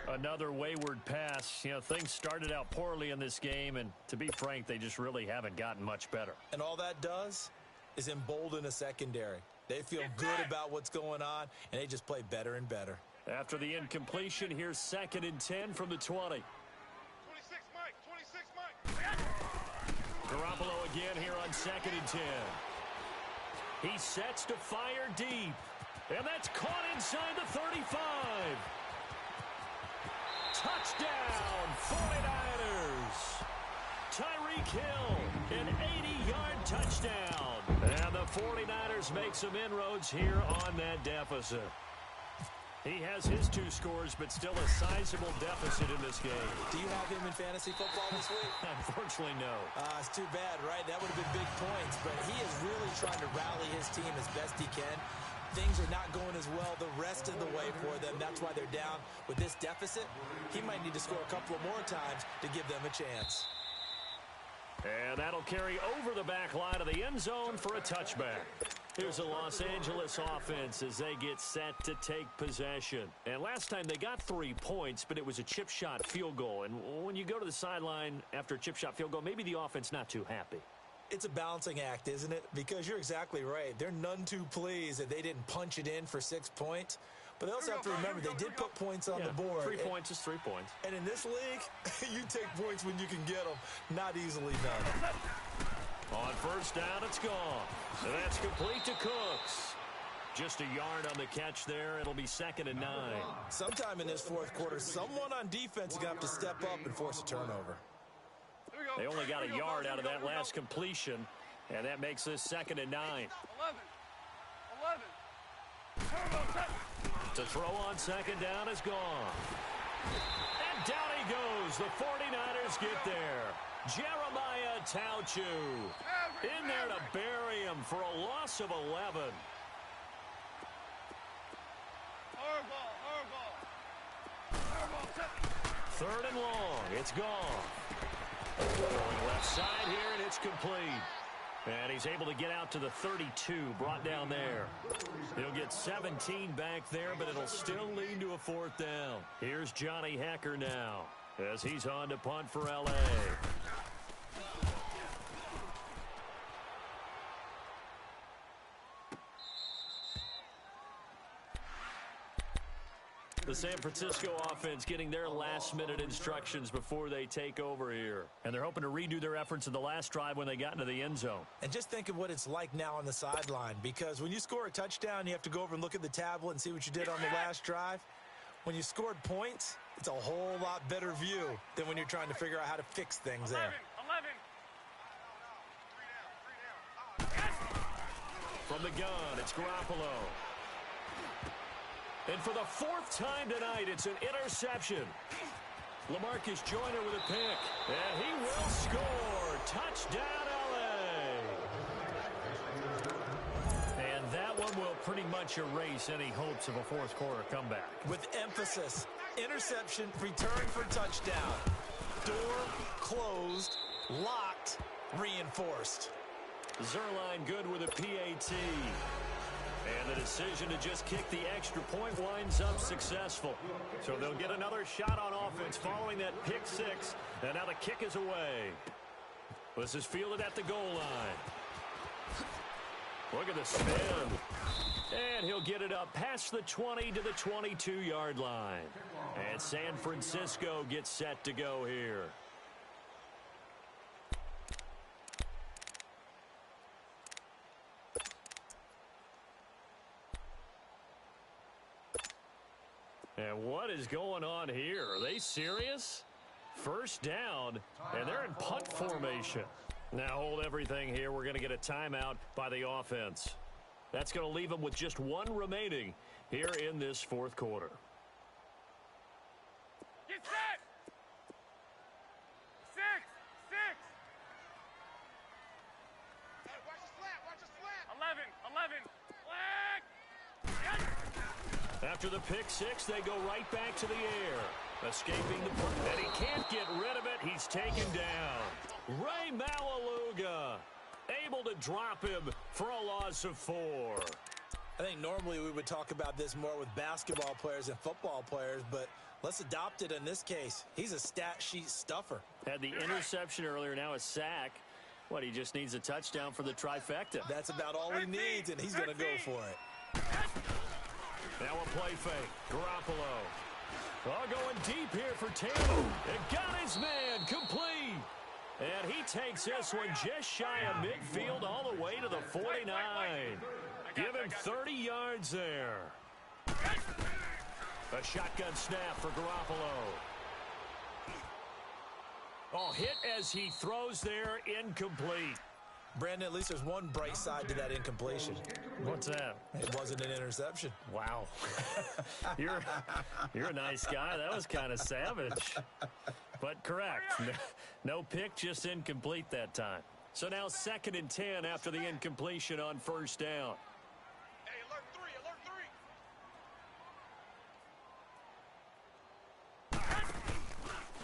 Another wayward pass. You know, things started out poorly in this game, and to be frank, they just really haven't gotten much better. And all that does is embolden a secondary. They feel good about what's going on, and they just play better and better. After the incompletion, here's 2nd and 10 from the 20. 26, Mike. Garoppolo again here on 2nd and 10. He sets to fire deep. And that's caught inside the 35. Touchdown, 49ers. Tyreek Hill, an 80-yard touchdown. And the 49ers make some inroads here on that deficit. He has his 2 scores, but still a sizable deficit in this game. Do you have him in fantasy football this week? Unfortunately, no. It's too bad, right? That would have been big points, but he is really trying to rally his team as best he can. Things are not going as well the rest of the way for them. That's why they're down with this deficit. He might need to score a couple of more times to give them a chance. And that'll carry over the back line of the end zone for a touchback. Here's the Los Angeles offense as they get set to take possession. And last time they got 3 points, but it was a chip shot field goal. And when you go to the sideline after a chip shot field goal, maybe the offense not too happy. It's a balancing act, isn't it? Because you're exactly right. They're none too pleased that they didn't punch it in for 6 points. But they also have to remember they did put points on the board. 3 points is 3 points. And in this league, you take points when you can get them. Not easily done. On 1st down, it's gone. And that's complete to Cooks. Just a yard on the catch there. It'll be 2nd and 9. Sometime in this 4th quarter, someone on defense is going to have to step up and force a turnover. They only got a yard out of that last completion, and that makes this 2nd and 9. 11. To throw on 2nd down is gone. And down he goes. The 49ers get there. Jeremiah Tauchu in there to bury him for a loss of 11. Third and long. It's gone. Going left side here, and it's complete. And he's able to get out to the 32, brought down there. He'll get 17 back there, but it'll still lead to a 4th down. Here's Johnny Hecker now as he's on to punt for L.A. The San Francisco offense getting their last-minute instructions before they take over here. And they're hoping to redo their efforts in the last drive when they got into the end zone. And just think of what it's like now on the sideline, because when you score a touchdown, you have to go over and look at the tablet and see what you did on the last drive. When you scored points, it's a whole lot better view than when you're trying to figure out how to fix things 11, there. 11. From the gun, it's Garoppolo. And for the 4th time tonight, it's an interception. LaMarcus Joyner with a pick. And he will score. Touchdown, L.A. And that one will pretty much erase any hopes of a fourth quarter comeback. With emphasis, interception, return for touchdown. Door closed, locked, reinforced. Zuerlein good with a PAT. And the decision to just kick the extra point winds up successful. So they'll get another shot on offense following that pick 6. And now the kick is away. This is fielded at the goal line. Look at the spin. And he'll get it up past the 20 to the 22-yard line. And San Francisco gets set to go here. And what is going on here? Are they serious? First down, and they're in punt formation. Now hold everything here. We're going to get a timeout by the offense. That's going to leave them with just 1 remaining here in this fourth quarter. Get set. 6. Watch the slant. 11. Flag. After the pick 6, they go right back to the air. Escaping the punt. And he can't get rid of it. He's taken down. Ray Malaluga able to drop him for a loss of 4. I think normally we would talk about this more with basketball players and football players, but let's adopt it in this case. He's a stat sheet stuffer. Had the interception earlier, now a sack. What, he just needs a touchdown for the trifecta. That's about all he needs, and he's going to go for it. Now a play fake. Garoppolo. Oh, going deep here for Taylor. And got his man complete. And he takes this one just shy of midfield all the way to the 49. Give him 30 yards there. A shotgun snap for Garoppolo. Oh, hit as he throws there, incomplete. Brandon, at least there's one bright side to that incompletion. What's that? It wasn't an interception. Wow. You're a nice guy. That was kind of savage. But correct. No pick, just incomplete that time. So now 2nd and 10 after the incompletion on first down. Hey, alert 3.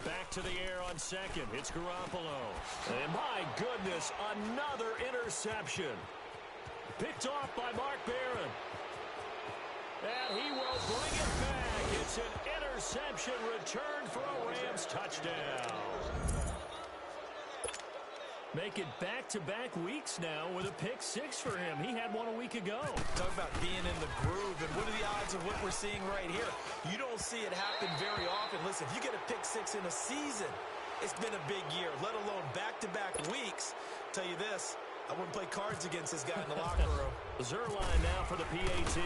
Back to the air on 2nd. It's Garoppolo. And my goodness, another interception. Picked off by Mark Barron. And he will bring it back. It's an interception return for a Rams touchdown. Make it back-to-back weeks now with a pick 6 for him. He had one a week ago. Talk about being in the groove, and what are the odds of what we're seeing right here? You don't see it happen very often. Listen, if you get a pick 6 in a season, it's been a big year, let alone back-to-back weeks. Tell you this, I wouldn't play cards against this guy in the locker room. Zuerlein now for the PAT.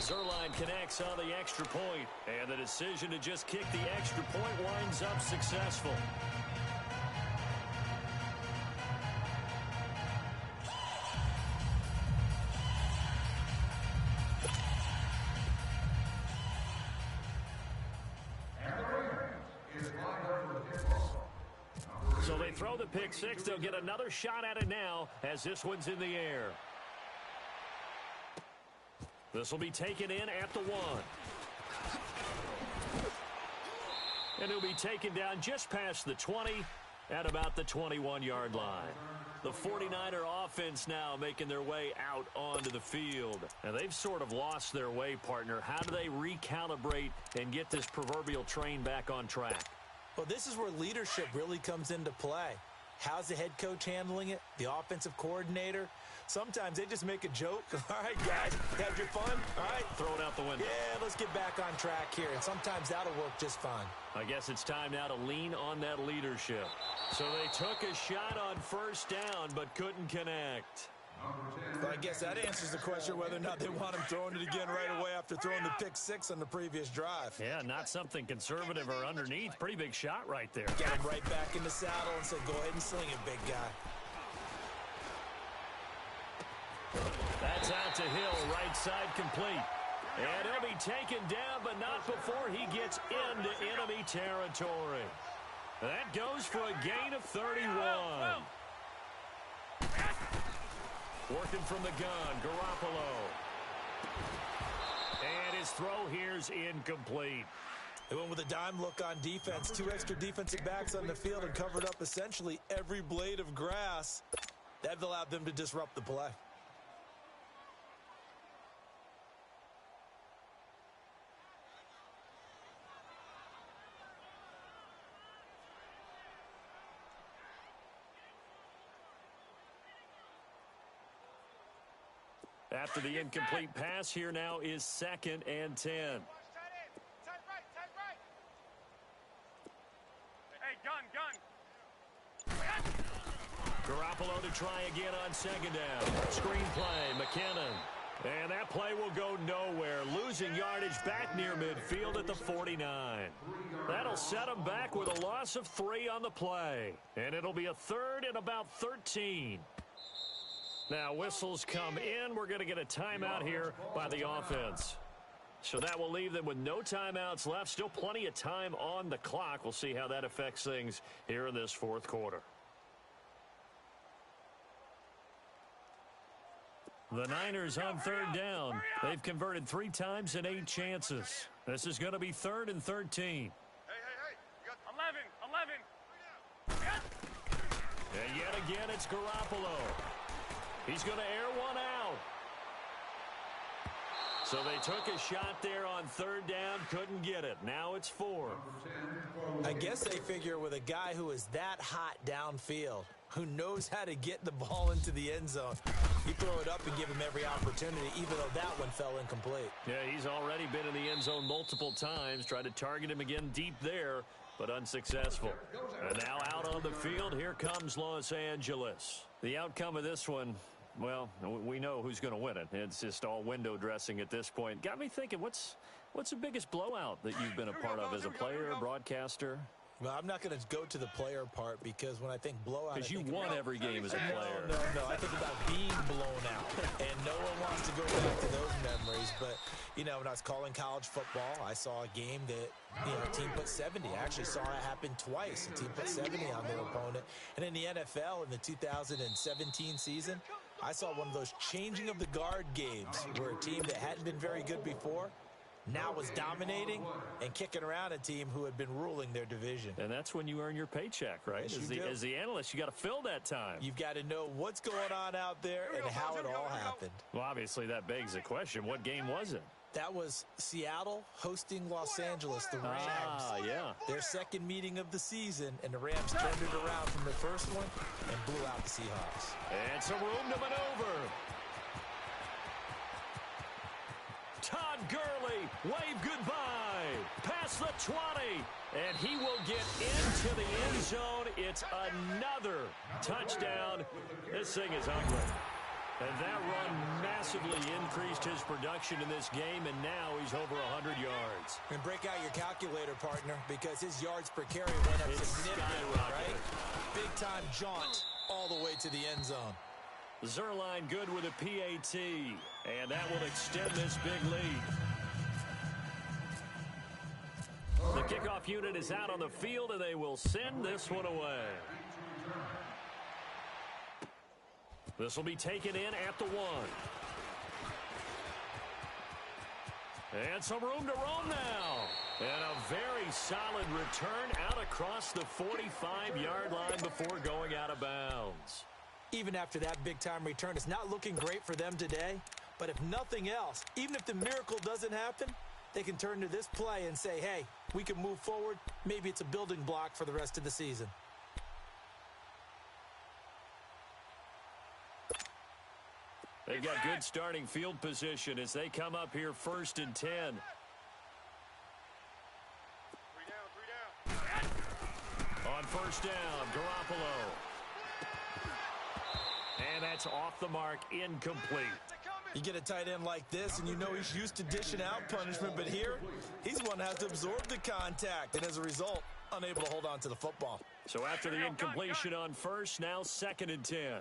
Zuerlein connects on the extra point, and the decision to just kick the extra point winds up successful. So they throw the pick 6. They'll get another shot at it now as this one's in the air. This will be taken in at the 1. And he'll be taken down just past the 20 at about the 21-yard line. The 49er offense now making their way out onto the field. And they've sort of lost their way, partner. How do they recalibrate and get this proverbial train back on track? Well, this is where leadership really comes into play. How's the head coach handling it? The offensive coordinator? Sometimes they just make a joke. All right, guys, have your fun. All right. Throw it out the window. Yeah, let's get back on track here. And sometimes that'll work just fine. I guess it's time now to lean on that leadership. So they took a shot on first down but couldn't connect. Well, I guess that answers the question whether or not they want him throwing it again right away after throwing the pick six on the previous drive. Yeah, not something conservative or underneath. Pretty big shot right there. Got him right back in the saddle and said, go ahead and sling it, big guy. That's out to Hill, right side complete. And he'll be taken down, but not before he gets into enemy territory. That goes for a gain of 31. Working from the gun, Garoppolo. And his throw here's incomplete. They went with a dime look on defense. 2 extra defensive backs on the field and covered up essentially every blade of grass. That allowed them to disrupt the play. After the incomplete pass, here now is 2nd and 10. Tight right. Hey, gun. Garoppolo to try again on 2nd down. Screen play, McKinnon. And that play will go nowhere. Losing yardage back near midfield at the 49. That'll set him back with a loss of 3 on the play. And it'll be a 3rd and about 13. Now, whistles come in. We're going to get a timeout here by the offense. So that will leave them with no timeouts left. Still plenty of time on the clock. We'll see how that affects things here in this 4th quarter. The Niners on 3rd down. They've converted 3 times in 8 chances. This is going to be 3rd and 13. Hey. You got 11. And yet again, it's Garoppolo. He's going to air one out. So they took a shot there on 3rd down, couldn't get it. Now it's 4. I guess they figure with a guy who is that hot downfield, who knows how to get the ball into the end zone, you throw it up and give him every opportunity, even though that one fell incomplete. Yeah, he's already been in the end zone multiple times. Tried to target him again deep there, but unsuccessful. And now out on the field, here comes Los Angeles. The outcome of this one, well, we know who's going to win it. It's just all window dressing at this point. Got me thinking, what's the biggest blowout that you've been a part of as a player, broadcaster? Well, I'm not going to go to the player part because when I think blowout, because you won every game as a player. No. I think about being blown out, and no one wants to go back to those memories. But, you know, when I was calling college football, I saw a game that, you know, a team put 70. I actually saw it happen twice. A team put 70 on their opponent. And in the NFL, in the 2017 season, I saw one of those changing of the guard games where a team that hadn't been very good before now was dominating and kicking around a team who had been ruling their division. And that's when you earn your paycheck, right? Yes, as the analyst, you got to fill that time. You've got to know what's going on out there and how it all happened. Well, obviously, that begs the question, what game was it? That was Seattle hosting Los Angeles, the Rams. Yeah. Their second meeting of the season, and the Rams turned it around from their first one and blew out the Seahawks. And some room to maneuver. Todd Gurley, wave goodbye. Past the 20. And he will get into the end zone. It's another touchdown. This thing is ugly. And that run massively increased his production in this game, and now he's over 100 yards. And break out your calculator, partner, because his yards per carry went up significantly, right? Big-time jaunt all the way to the end zone. Zerline good with a PAT, and that will extend this big lead. The kickoff unit is out on the field, and they will send this one away. This will be taken in at the 1. And some room to roam now. And a very solid return out across the 45-yard line before going out of bounds. Even after that big-time return, it's not looking great for them today. But if nothing else, even if the miracle doesn't happen, they can turn to this play and say, hey, we can move forward. Maybe it's a building block for the rest of the season. They've got good starting field position as they come up here 1st and 10. 3 down. On 1st down, Garoppolo. And that That's off the mark, incomplete. You get a tight end like this, and you know he's used to dishing out punishment, but here, he's the one that has to absorb the contact, and as a result, unable to hold on to the football. So after the incompletion on first, now 2nd and 10.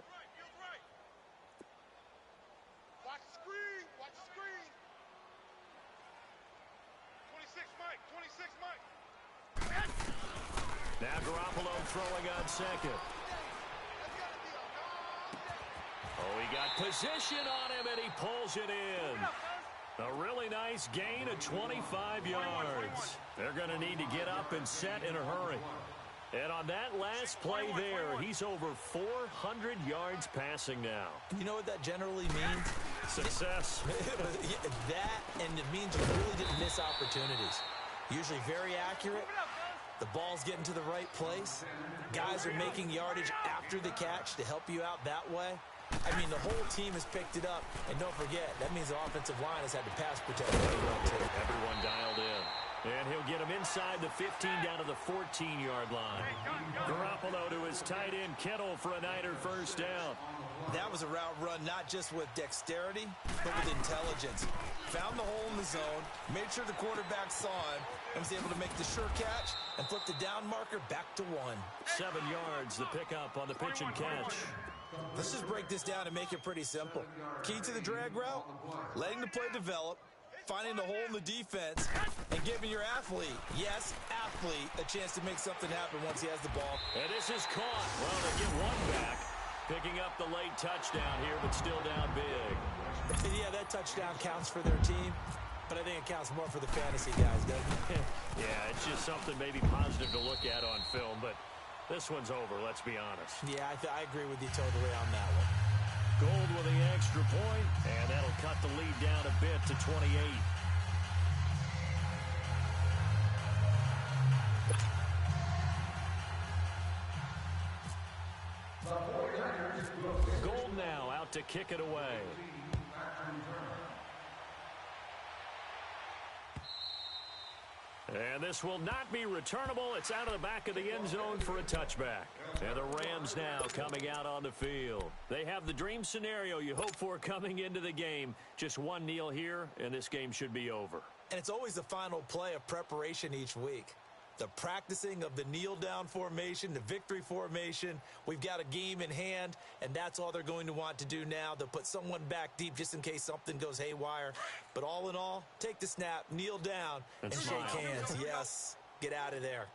Watch the screen. Watch the screen. 26, Mike. 26, Mike. Now Garoppolo throwing on 2nd. Oh, he got position on him, and he pulls it in. A really nice gain of 25 yards. They're going to need to get up and set in a hurry. And on that last play there, he's over 400 yards passing now. You know what that generally means? Success. That, and it means you really didn't miss opportunities. Usually very accurate. The ball's getting to the right place. Guys are making yardage after the catch to help you out that way. I mean, the whole team has picked it up. And don't forget, that means the offensive line has had to pass protect very well, too. Everyone dialed in. And he'll get him inside the 15 down to the 14-yard line. Garoppolo to his tight end, Kittle, for a Niner first down. That was a route run not just with dexterity, but with intelligence. Found the hole in the zone, made sure the quarterback saw him, and was able to make the sure catch and flip the down marker back to 1. 7 yards, the pickup on the pitch and catch. Let's just break this down and make it pretty simple. Key to the drag route, letting the play develop, finding the hole in the defense, and giving your athlete, yes, athlete, a chance to make something happen once he has the ball. And this is caught. Well, they get one back. Picking up the late touchdown here, but still down big. Yeah, that touchdown counts for their team, but I think it counts more for the fantasy guys, doesn't it? Yeah, it's just something maybe positive to look at on film, but this one's over, let's be honest. Yeah, I agree with you totally on that one. Gold with the extra point, and that'll cut the lead down a bit to 28. Gold now out to kick it away. And this will not be returnable. It's out of the back of the end zone for a touchback. And the Rams now coming out on the field. They have the dream scenario you hope for coming into the game. Just one kneel here, and this game should be over. And it's always the final play of preparation each week. The practicing of the kneel-down formation, the victory formation. We've got a game in hand, and that's all they're going to want to do now. They'll put someone back deep just in case something goes haywire. But all in all, take the snap, kneel down, and shake hands. Yes, get out of there.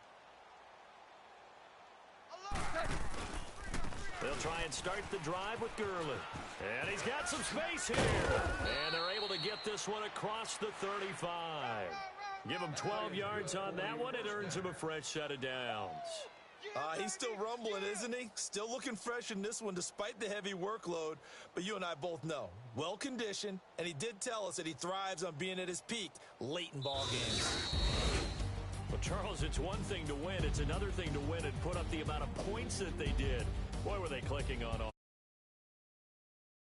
They'll try and start the drive with Gurley. And he's got some space here. And they're able to get this one across the 35. Give him 12 yards on that one. It earns him a fresh set of downs. He's still rumbling, isn't he? Still looking fresh in this one despite the heavy workload. But you and I both know, well-conditioned, and he did tell us that he thrives on being at his peak late in ball games. Well, Charles, it's one thing to win. It's another thing to win and put up the amount of points that they did. Boy, were they clicking on all.